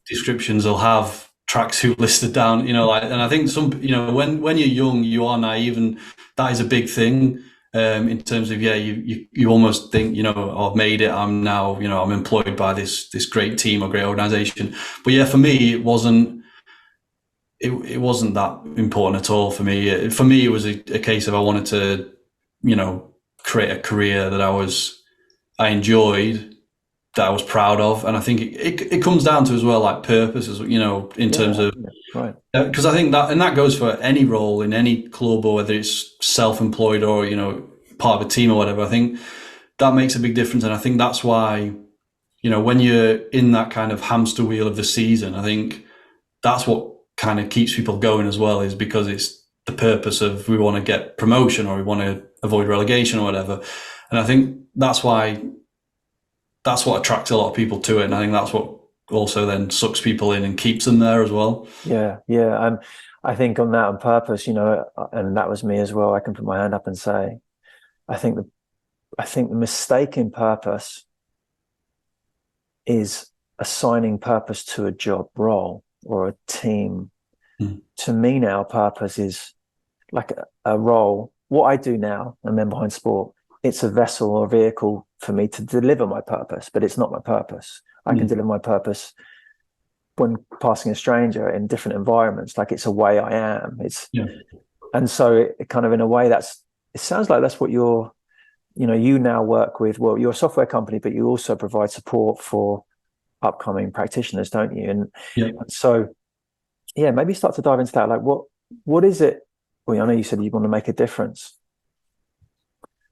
descriptions will have tracksuit listed down, and I think when you're young, you are naive, and that is a big thing. In terms of, you almost think, I've made it. I'm now, I'm employed by this great team or great organization. But yeah, for me, it wasn't that important at all. For me, it was a case of, I wanted to, create a career that I enjoyed, that I was proud of. And I think it comes down to, as well, like, purpose, in terms of, right. Because I think that goes for any role in any club, or whether it's self-employed or, part of a team or whatever. I think that makes a big difference. And I think that's why, when you're in that kind of hamster wheel of the season, I think that's what kind of keeps people going as well, is because it's the purpose of, we want to get promotion, or we want to avoid relegation or whatever. And I think that's what attracts a lot of people to it. And I think that's what also then sucks people in and keeps them there as well. Yeah, yeah. And I think on that on purpose, and that was me as well. I can put my hand up and say, I think the mistake in purpose is assigning purpose to a job role or a team. To me now, purpose is like a role. What I do now, and then behind sport, it's a vessel or vehicle for me to deliver my purpose, but it's not my purpose. I can deliver my purpose when passing a stranger in different environments. Like, it's a way I am. And so it kind of, in a way, it sounds like that's what you now work with. Well, you're a software company, but you also provide support for upcoming practitioners, don't you? And so, yeah, maybe start to dive into that. Like, what is it? Well, I know you said you want to make a difference.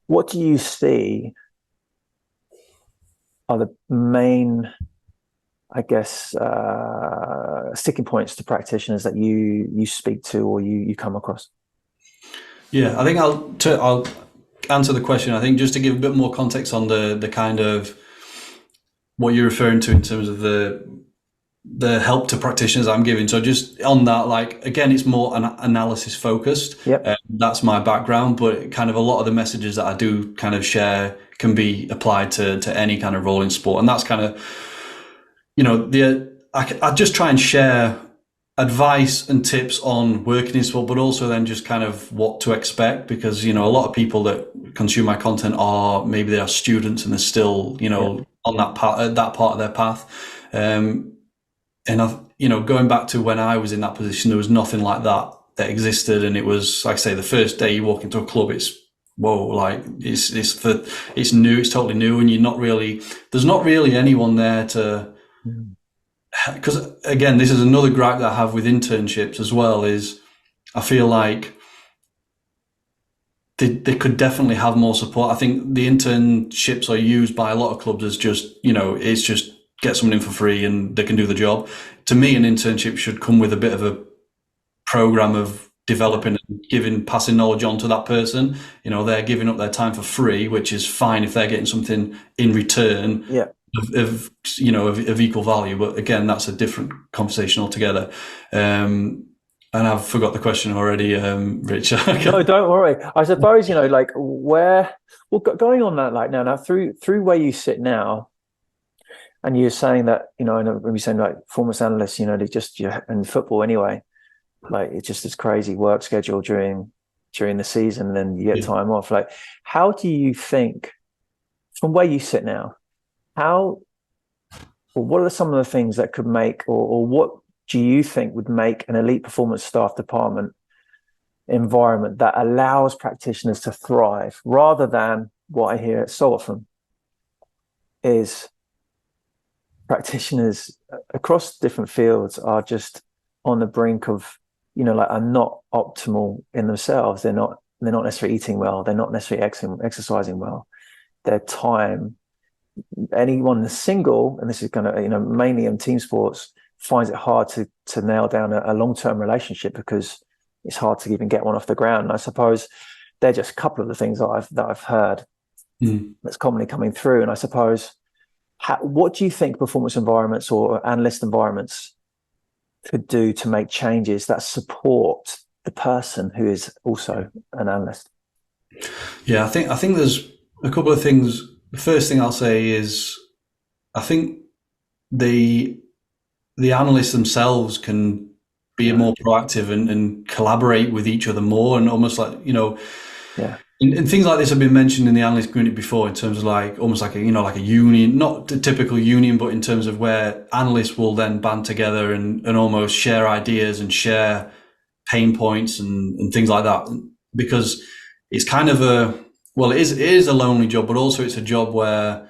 What do you see are the main, I guess, sticking points to practitioners that you speak to or you come across? Yeah, I think I'll answer the question. I think just to give a bit more context on the kind of what you're referring to in terms of the help to practitioners I'm giving. So just on that, like, again, it's more analysis focused. That's my background, but kind of a lot of the messages that I do kind of share can be applied to any kind of role in sport. And that's kind of, I just try and share advice and tips on working in sport, but also then just kind of what to expect, because, a lot of people that consume my content maybe they are students and they're still, on that part of their path. And going back to when I was in that position, there was nothing like that existed. And it was, like I say, the first day you walk into a club, it's whoa, like it's new, it's totally new. And there's not really anyone there to, because again, this is another gripe that I have with internships as well, is I feel like they could definitely have more support. I think the internships are used by a lot of clubs as just, it's just get someone in for free and they can do the job. To me, an internship should come with a bit of a program of developing and passing knowledge on to that person. They're giving up their time for free, which is fine if they're getting something in return of equal value. But again, that's a different conversation altogether. And I've forgot the question already, Rich. No, don't worry. I suppose, like going on that, like now through where you sit now, and you're saying that, and when you're saying like performance analysts, they just, in football anyway, like it's just this crazy work schedule during the season, and then you get time off. Like, how do you think, from where you sit now, what are some of the things that could make, or what do you think would make an elite performance staff department environment that allows practitioners to thrive, rather than what I hear so often is practitioners across different fields are just on the brink of, are not optimal in themselves. They're not necessarily eating well. They're not necessarily exercising well. Their time, anyone that's single, and this is kind of, mainly in team sports, finds it hard to nail down a long-term relationship because it's hard to even get one off the ground. And I suppose they're just a couple of the things that I've heard that's commonly coming through. And I suppose, what do you think performance environments or analyst environments could do to make changes that support the person who is also an analyst? Yeah, I think there's a couple of things. The first thing I'll say is, I think the analysts themselves can be more proactive and collaborate with each other more, and almost like, and things like this have been mentioned in the analyst community before, in terms of like almost like a union, not the typical union, but in terms of where analysts will then band together and almost share ideas and share pain points and things like that. Because it's kind of it is a lonely job, but also it's a job where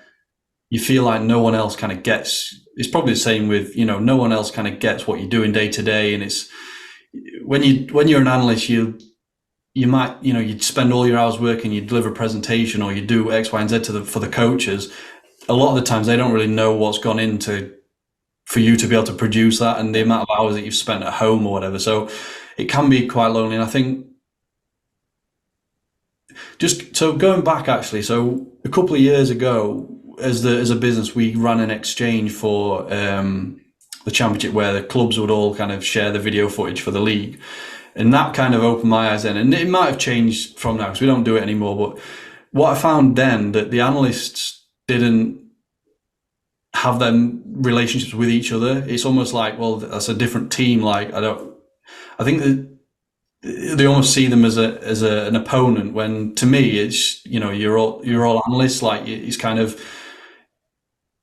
you feel like no one else kind of gets. It's probably the same with, no one else kind of gets what you're doing day to day. And it's when you're an analyst, you might, you'd spend all your hours working, you deliver a presentation, or you do X, Y, and Z for the coaches. A lot of the times they don't really know what's gone into for you to be able to produce that, and the amount of hours that you've spent at home or whatever. So it can be quite lonely. And I think so going back, actually, so a couple of years ago, as a business, we ran an exchange for the championship where the clubs would all kind of share the video footage for the league. And that kind of opened my eyes then. And it might have changed from now because we don't do it anymore. But what I found then, that the analysts didn't have them relationships with each other. It's almost like, well, that's a different team. Like, I think that they almost see them as an opponent, when to me it's, you're all analysts. Like, it's kind of,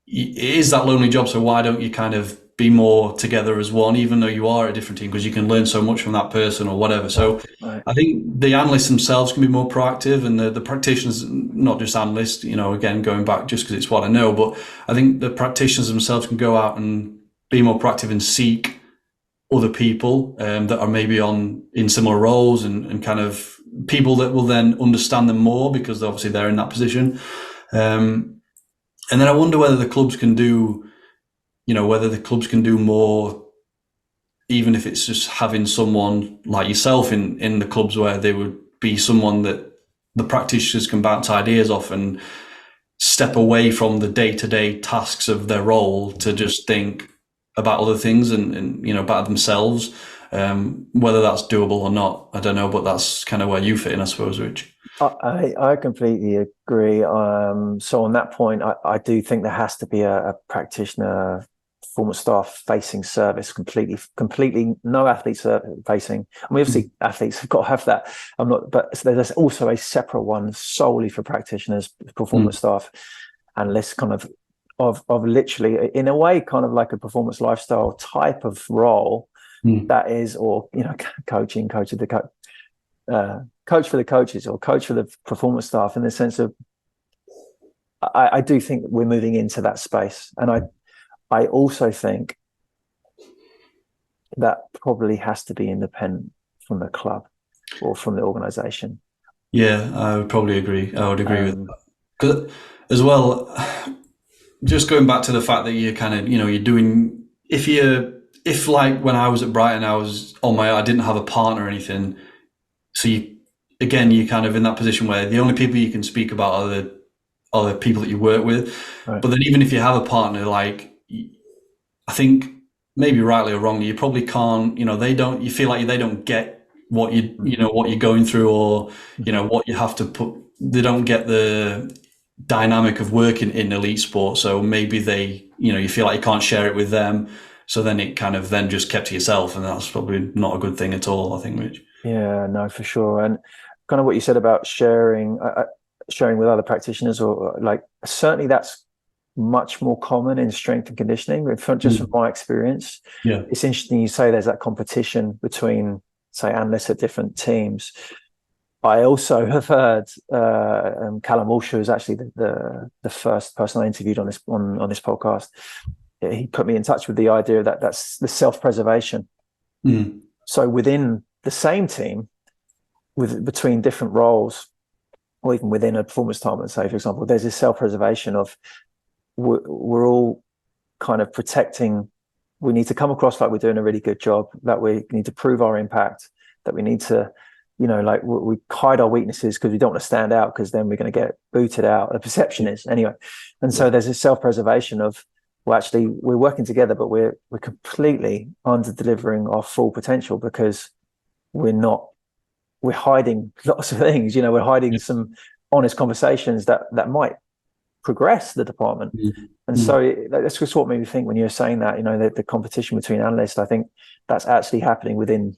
it is that lonely job. So why don't you kind of be more together as one, even though you are a different team, because you can learn so much from that person or whatever. So right. I think the analysts themselves can be more proactive, and the practitioners, not just analysts, again, going back just because it's what I know, but I think the practitioners themselves can go out and be more proactive and seek other people that are maybe in similar roles, and kind of people that will then understand them more, because obviously they're in that position. And then I wonder whether the clubs can do more, even if it's just having someone like yourself in the clubs, where they would be someone that the practitioners can bounce ideas off and step away from the day-to-day tasks of their role to just think about other things and about themselves. Whether that's doable or not, I don't know, but that's kind of where you fit in, I suppose, Rich. I completely agree. So on that point, I do think there has to be a practitioner, performance staff facing service, completely no athletes facing. I mean, obviously athletes have got to have that. But there's also a separate one solely for practitioners, performance staff, analysts, kind of literally, in a way, kind of like a performance lifestyle type of role that is, or coach for the coaches, or coach for the performance staff, in the sense of, I do think we're moving into that space. And I also think that probably has to be independent from the club or from the organisation. Yeah, I would probably agree. I would agree with that. 'Cause, as well, just going back to the fact that you're kind of, you're doing, if like when I was at Brighton, I was on I didn't have a partner or anything. So you're kind of in that position where the only people you can speak about are the people that you work with. Right. But then even if you have a partner, like, I think maybe rightly or wrongly, you probably can't, you feel like they don't get what what you're going through, or, what you have to put, they don't get the dynamic of working in elite sport. So maybe you feel like you can't share it with them. So then it kind of then just kept to yourself, and that's probably not a good thing at all, I think, Rich. Yeah, no, for sure. And kind of what you said about sharing with other practitioners, or like, certainly that's much more common in strength and conditioning, just from my experience. Yeah, it's interesting you say there's that competition between, say, analysts at different teams. I also have heard Callum Walsh, who is actually the first person I interviewed on this podcast. He put me in touch with the idea that that's the self-preservation. So within the same team, between different roles, or even within a performance department, say, for example, there's this self-preservation of, we're all kind of protecting. We need to come across like we're doing a really good job, that we need to prove our impact, that we need to, like, we hide our weaknesses because we don't want to stand out, because then we're going to get booted out. The perception is anyway. And so there's this self-preservation of, well, actually, we're working together, but we're completely under delivering our full potential, because we're hiding lots of things. We're hiding some honest conversations that might progress the department. And so that's just what made me think when you were saying that, the competition between analysts. I think that's actually happening within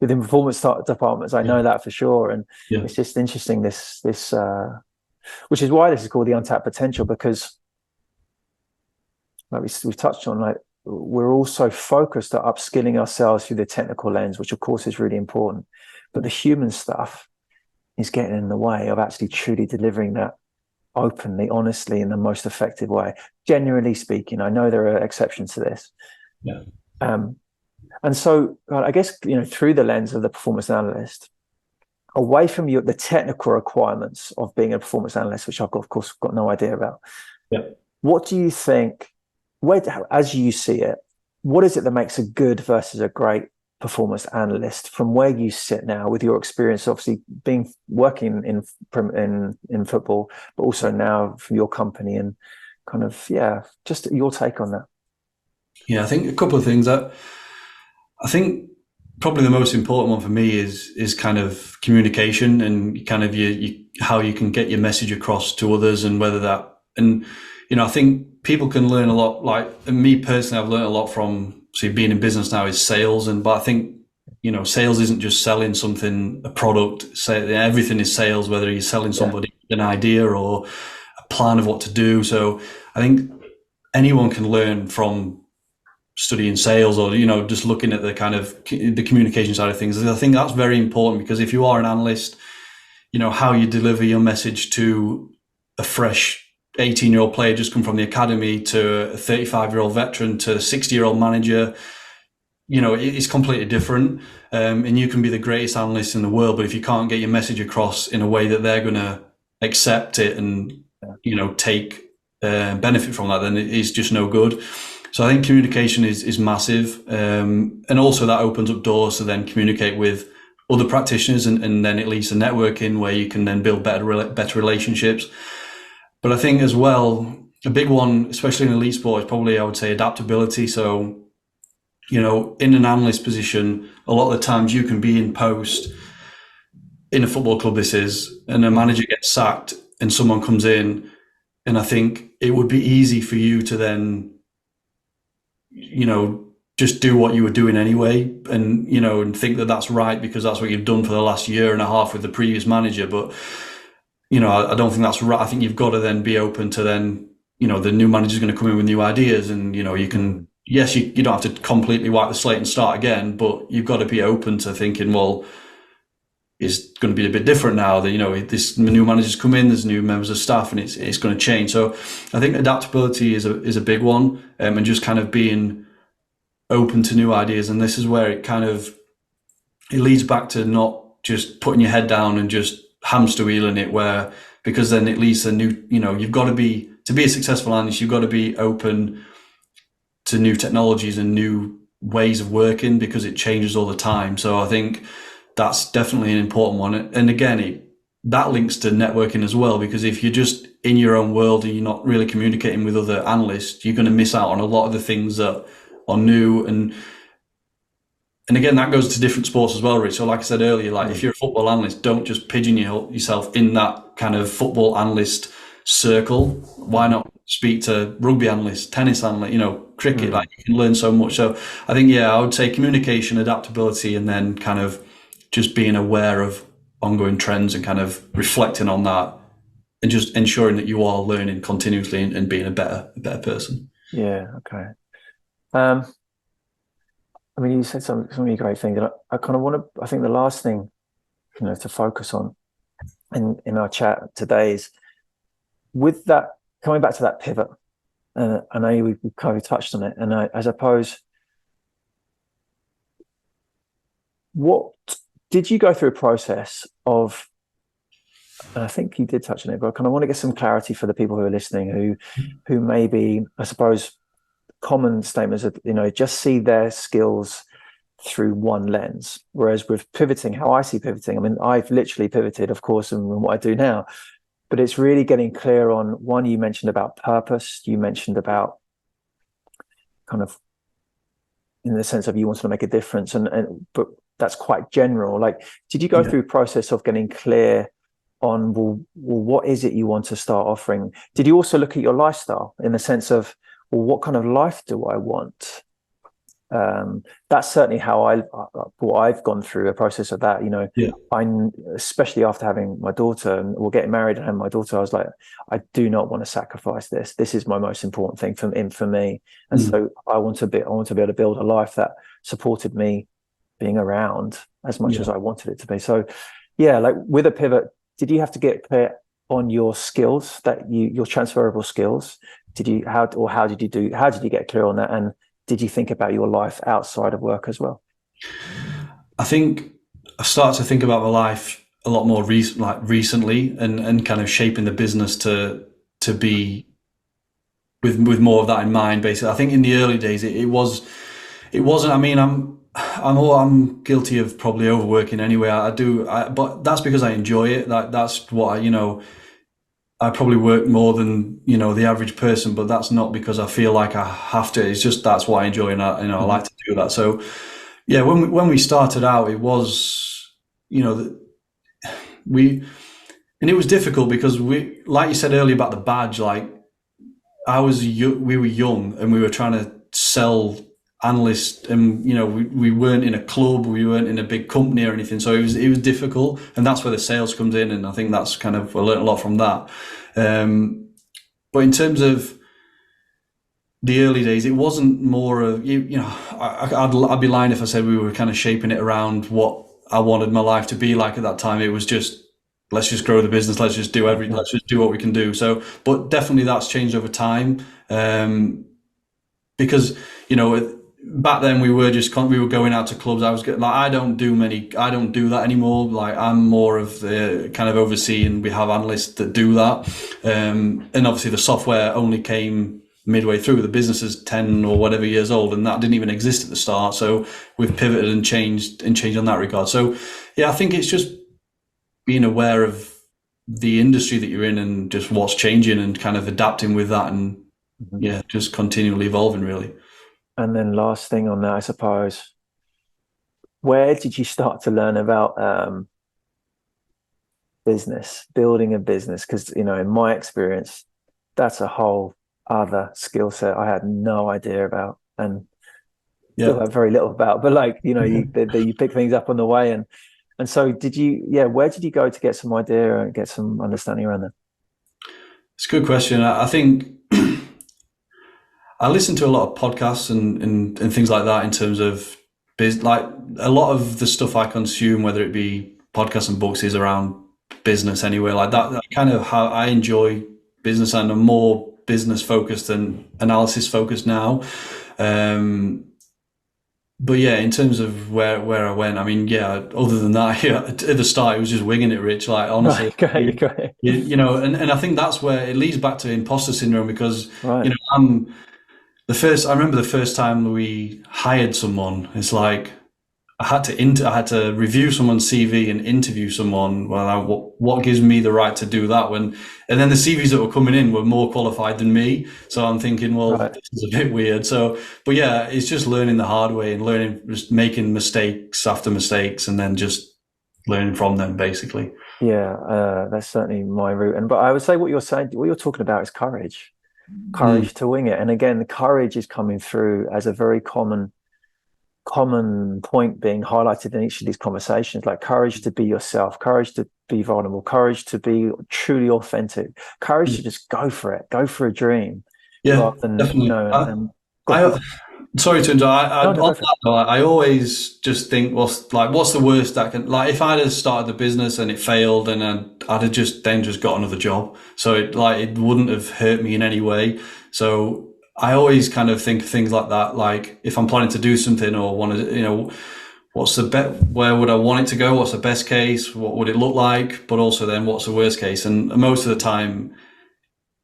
performance departments. I know that for sure. And it's just interesting, this which is why this is called the untapped potential, because like we've touched on, like, we're also focused on upskilling ourselves through the technical lens, which of course is really important, but the human stuff is getting in the way of actually truly delivering that openly, honestly, in the most effective way. Generally speaking, I know there are exceptions to this. And so I guess, through the lens of the performance analyst, away from the technical requirements of being a performance analyst, which I've got, of course, got no idea about. What do you think, as you see it, what is it that makes a good versus a great performance analyst, from where you sit now with your experience, obviously working in football, but also now from your company, and kind of, just your take on that. Yeah, I think a couple of things that I think probably the most important one for me is kind of communication and kind of how you can get your message across to others, and whether that, and I think people can learn a lot. Like, and me personally, I've learned a lot from being in business now is sales, but I think sales isn't just selling something, a product. Say everything is sales, whether you're selling somebody an idea or a plan of what to do. So I think anyone can learn from studying sales, or just looking at the kind of the communication side of things. I think that's very important, because if you are an analyst, how you deliver your message to a fresh 18-year-old player just come from the academy, to a 35-year-old veteran, to a 60-year-old manager, it's completely different. And you can be the greatest analyst in the world, but if you can't get your message across in a way that they're going to accept it and take benefit from that, then it is just no good. So I think communication is massive, and also that opens up doors to then communicate with other practitioners, and then it leads to networking, where you can then build better relationships. But I think as well, a big one, especially in elite sport, is probably, I would say, adaptability. So, in an analyst position, a lot of the times you can be in post in a football club, this is, and a manager gets sacked and someone comes in, and I think it would be easy for you to then just do what you were doing anyway, and and think that that's right because that's what you've done for the last year and a half with the previous manager. But I don't think that's right. I think you've got to then be open to then the new manager's going to come in with new ideas, and you can, yes, you don't have to completely wipe the slate and start again, but you've got to be open to thinking, well, it's going to be a bit different now that this new manager's come in, there's new members of staff, and it's going to change. So I think adaptability is a big one, and just kind of being open to new ideas. And this is where it leads back to not just putting your head down and just hamster wheeling it, because then it leads to new, you've got to be a successful analyst, you've got to be open to new technologies and new ways of working, because it changes all the time. So I think that's definitely an important one. And again, that links to networking as well, because if you're just in your own world and you're not really communicating with other analysts, you're going to miss out on a lot of the things that are new. And again, that goes to different sports as well, Rich. So like I said earlier, like if you're a football analyst, don't just pigeonhole yourself in that kind of football analyst circle. Why not speak to rugby analysts, tennis analysts, cricket? Like, you can learn so much. So I think, I would say communication, adaptability, and then kind of just being aware of ongoing trends and kind of reflecting on that, and just ensuring that you are learning continuously and being a better person. Yeah. Okay. I mean, you said so many great things, and I kind of want to, I think the last thing, to focus on in our chat today is with that, coming back to that pivot. I know we kind of touched on it, and I suppose, what did you go through a process of, and I think you did touch on it, but I kind of want to get some clarity for the people who are listening, who maybe, I suppose, common statements of, just see their skills through one lens. Whereas with pivoting, how I see pivoting, I mean, I've literally pivoted, of course, in what I do now, but it's really getting clear on, one, you mentioned about purpose, you mentioned about kind of in the sense of you wanted to make a difference, but that's quite general. Like, did you go through a process of getting clear on, well, what is it you want to start offering? Did you also look at your lifestyle in the sense of, well, what kind of life do I want? That's certainly how I've gone through a process of that. I'm, especially after having my daughter and getting married and having my daughter, I was like, I do not want to sacrifice this. This is my most important thing for me. And so I want to be able to build a life that supported me being around as much as I wanted it to be. So like with a pivot, did you have to get clear on your skills, your transferable skills? How did you get clear on that? And did you think about your life outside of work as well? I think I started to think about my life a lot more recently, and kind of shaping the business to be with more of that in mind. Basically, I think in the early days it wasn't. I mean, I'm guilty of probably overworking anyway. But that's because I enjoy it. That's what I probably work more than, the average person, but that's not because I feel like I have to. It's just that's what I enjoy, and I Mhm. like to do that. So yeah, when we started out, it was, we and it was difficult because like you said earlier about the badge, like we were young and we were trying to sell analysts, and we weren't in a club, we weren't in a big company or anything, so it was difficult, and that's where the sales comes in, and I think that's kind of I learned a lot from that. But in terms of the early days, it wasn't more of I'd be lying if I said we were kind of shaping it around what I wanted my life to be like at that time. It was just let's just grow the business, let's just do what we can do. So, but definitely that's changed over time, because back then we were going out to clubs. I don't do that anymore. Like I'm more of the kind of overseeing. We have analysts that do that, and obviously the software only came midway through. The business is 10 or whatever years old, and that didn't even exist at the start. So we've pivoted and changed on that regard. So yeah, I think it's just being aware of the industry that you're in and just what's changing and kind of adapting with that, and Mhm. yeah, just continually evolving really. And then last thing on that, I suppose, where did you start to learn about business, building a business? Because, in my experience, that's a whole other skill set I had no idea about and still Yeah. have very little about. But like, you pick things up on the way. And so where did you go to get some idea and get some understanding around that? It's a good question. I think I listen to a lot of podcasts and things like that in terms of like a lot of the stuff I consume, whether it be podcasts and books, is around business anyway. Like that kind of how I enjoy business, and I'm more business focused than analysis focused now. Um, but yeah, in terms of where I went, I mean, yeah, other than that, yeah, at the start, it was just winging it, Rich. Like, honestly, Right, go ahead. and I think that's where it leads back to imposter syndrome because, Right, I remember the first time we hired someone, it's like, I had to review someone's CV and interview someone. Well, what gives me the right to do that and then the CVs that were coming in were more qualified than me. So I'm thinking, well, right. this is a bit weird. So, but yeah, it's just learning the hard way and just making mistakes after mistakes and then just learning from them basically. Yeah, that's certainly my route. But I would say what you're talking about is courage, Mm, courage to wing it. And again, the courage is coming through as a very common point being highlighted in each of these conversations, like courage to be yourself, courage to be vulnerable, courage to be truly authentic, courage to just go for it, go for a dream yeah, rather than, definitely. and go on, I, please. Sorry to interrupt. No, no, On go for it. that though, I always just think, what's the worst that can, like, if I'd have started the business and it failed, and I'd have just got another job. So it wouldn't have hurt me in any way. So I always kind of think of things like that. Like if I'm planning to do something or want to, what's the where would I want it to go? What's the best case? What would it look like? But also then what's the worst case? And most of the time,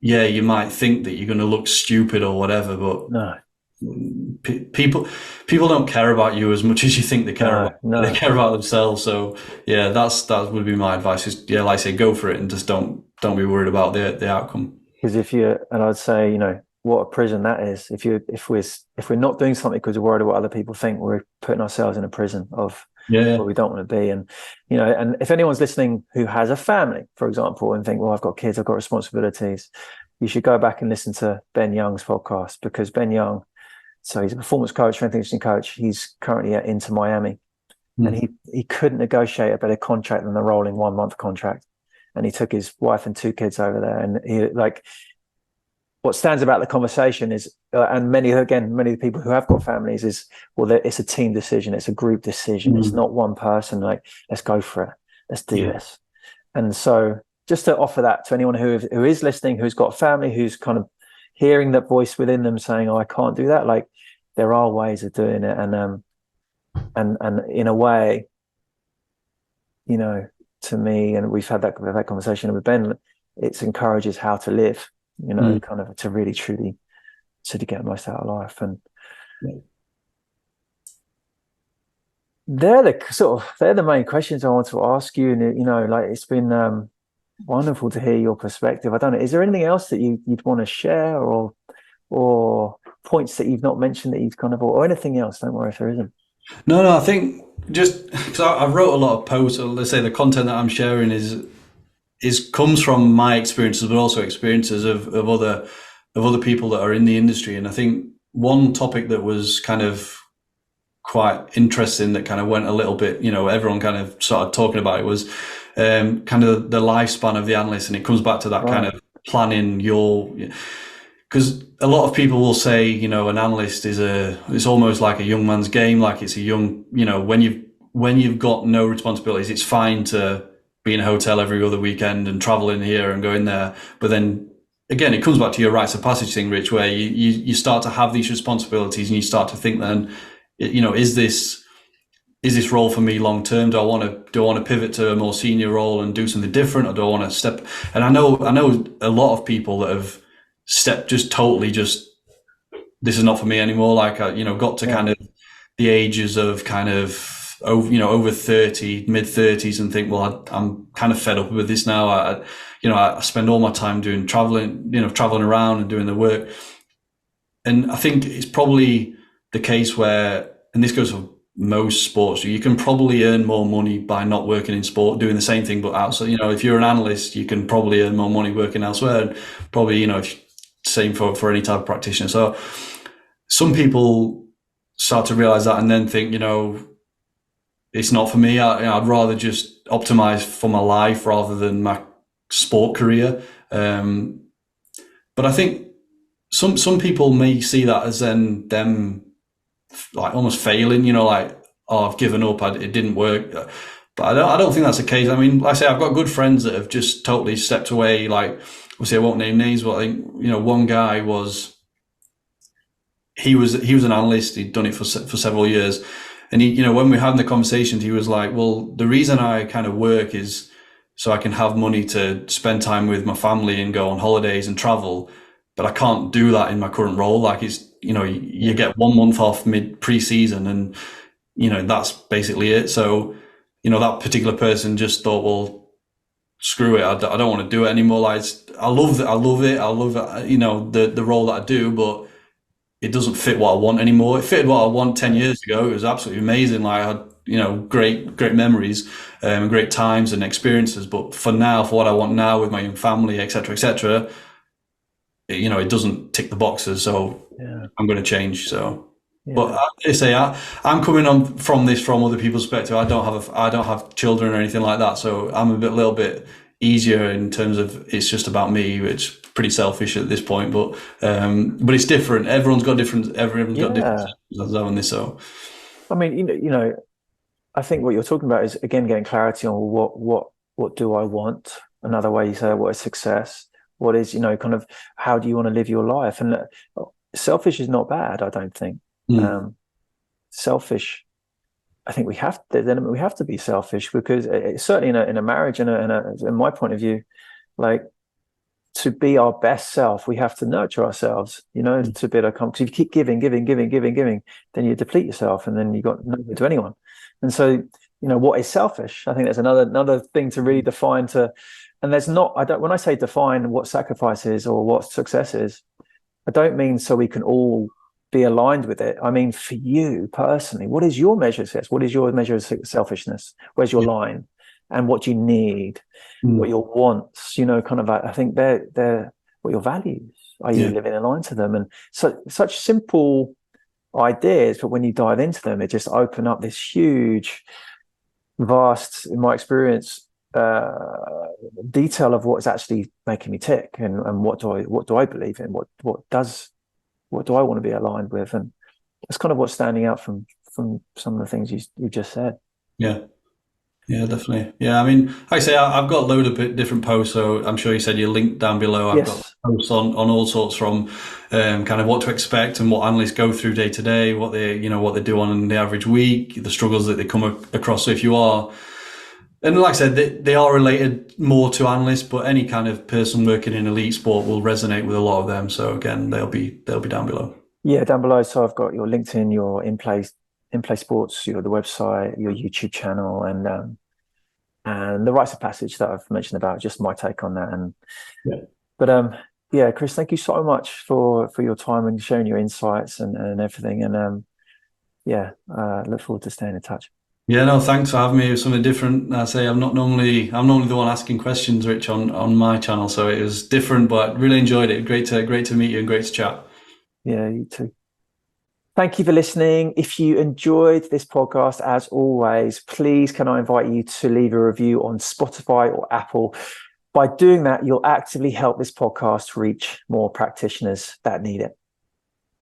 yeah, you might think that you're going to look stupid or whatever, but No, people don't care about you as much as you think they care about. no, They no. care about themselves. So yeah, that would be my advice. Is yeah, like I say, go for it and just don't be worried about the outcome. Because and I'd say, what a prison that is. If we're not doing something because we're worried about what other people think, we're putting ourselves in a prison of Yeah, where we don't want to be. And and if anyone's listening who has a family, for example, and think, well, I've got kids, I've got responsibilities, you should go back and listen to Ben Young's podcast because Ben Young, so he's a performance coach, strength and conditioning coach. He's currently at Inter Miami, and mm. he couldn't negotiate a better contract than the rolling 1 month contract. And he took his wife and 2 kids over there, and he like what stands about the conversation is, and many of the people who have got families is, well, it's a team decision, it's a group decision, it's Mm. not one person. Like, let's go for it, let's do Yeah, this. And so, just to offer that to anyone who is listening, who's got a family, who's kind of hearing that voice within them saying, "Oh, I can't do that." Like, there are ways of doing it, and in a way, you know, to me, and we've had that conversation with Ben. It encourages how to live, mm. kind of to really truly to get the most out of life. And Yeah. they're the main questions I want to ask you. And like it's been Wonderful to hear your perspective. I don't know. Is there anything else that you'd want to share, or points that you've not mentioned that you've kind of, or anything else? Don't worry if there isn't. No, I think just because I wrote a lot of posts, or let's say the content that I'm sharing is comes from my experiences, but also experiences of other people that are in the industry. And I think one topic that was kind of quite interesting that kind of went a little bit, everyone kind of started talking about it was kind of the lifespan of the analyst, and it comes back to that kind of planning your. Because a lot of people will say, an analyst it's almost like a young man's game, like it's a young, when you've got no responsibilities, it's fine to be in a hotel every other weekend and travel in here and go in there. But then again, it comes back to your rites of passage thing, Rich, where you start to have these responsibilities and you start to think then, is this role for me long term? Do I want to pivot to a more senior role and do something different, or do I want to step? And I know a lot of people that have stepped this is not for me anymore. Like got to kind of the ages of kind of over 30, mid 30s, and think, well, I'm kind of fed up with this now. I spend all my time traveling around and doing the work. And I think it's probably the case where, and this goes for most sports, you can probably earn more money by not working in sport, doing the same thing, but outside, if you're an analyst, you can probably earn more money working elsewhere. And probably, same for any type of practitioner. So some people start to realize that and then think, it's not for me. I'd rather just optimize for my life rather than my sport career. But I think some people may see that as then them like almost failing, like, oh, I've given up, it didn't work. But I don't think that's the case. I mean, like I say, I've got good friends that have just totally stepped away. Like, obviously I won't name names, but I think, one guy he was an analyst. He'd done it for several years. And he, when we were having the conversations, he was like, well, the reason I kind of work is so I can have money to spend time with my family and go on holidays and travel. But I can't do that in my current role. Like, it's, you get 1 month off pre-season and, that's basically it. So, that particular person just thought, well, screw it. I don't want to do it anymore. Like, I love it. I love it, the role that I do, but it doesn't fit what I want anymore. It fitted what I want 10 years ago. It was absolutely amazing. Like, I had, great memories, and great times and experiences. But for now, for what I want now with my young family, et cetera, it doesn't tick the boxes. So I'm going to change. So, but I say I'm coming on from other people's perspective. I don't have children or anything like that. So I'm a little bit easier in terms of it's just about me, which pretty selfish at this point, but it's different. Everyone's got different on this. So I mean, I think what you're talking about is, again, getting clarity on what do I want? Another way you say, what is success? What is, kind of, how do you want to live your life? And selfish is not bad, I don't think. Selfish, I think we have to be selfish, because certainly in a marriage and in my point of view, like, to be our best self, we have to nurture ourselves, to be able to come. Because if you keep giving, then you deplete yourself, and then you got nothing to anyone. And so, what is selfish? I think there's another thing to really define. And there's not. When I say define what sacrifice is or what success is, I don't mean so we can all be aligned with it. I mean, for you personally, what is your measure of success? What is your measure of selfishness? Where's your line? And what you need, what your wants, kind of, I think they're what your values. Are you living in line to them? And so such simple ideas, but when you dive into them, it just open up this huge, vast, in my experience, detail of what's actually making me tick, and what do I believe in? What do I want to be aligned with? And that's kind of what's standing out from some of the things you just said. Yeah, definitely. Yeah, I mean, like I say, I've got a load of different posts, so I'm sure you said your link down below. I've got posts on all sorts, from kind of what to expect and what analysts go through day to day, what they do on the average week, the struggles that they come across. So if you are, and like I said, they are related more to analysts, but any kind of person working in elite sport will resonate with a lot of them. So again, they'll be down below. Yeah, down below. So I've got your LinkedIn, your In Play Sports, the website, your YouTube channel, and and the rites of passage that I've mentioned about, just my take on that. And Yeah. but yeah, Chris, thank you so much for your time and sharing your insights and everything. And look forward to staying in touch. Yeah, no, thanks for having me. It was something different. I say I'm normally the one asking questions, Rich, on my channel, so it was different, but really enjoyed it. Great to meet you and great to chat. Yeah, you too. Thank you for listening. If you enjoyed this podcast, as always, please can I invite you to leave a review on Spotify or Apple. By doing that, you'll actively help this podcast reach more practitioners that need it.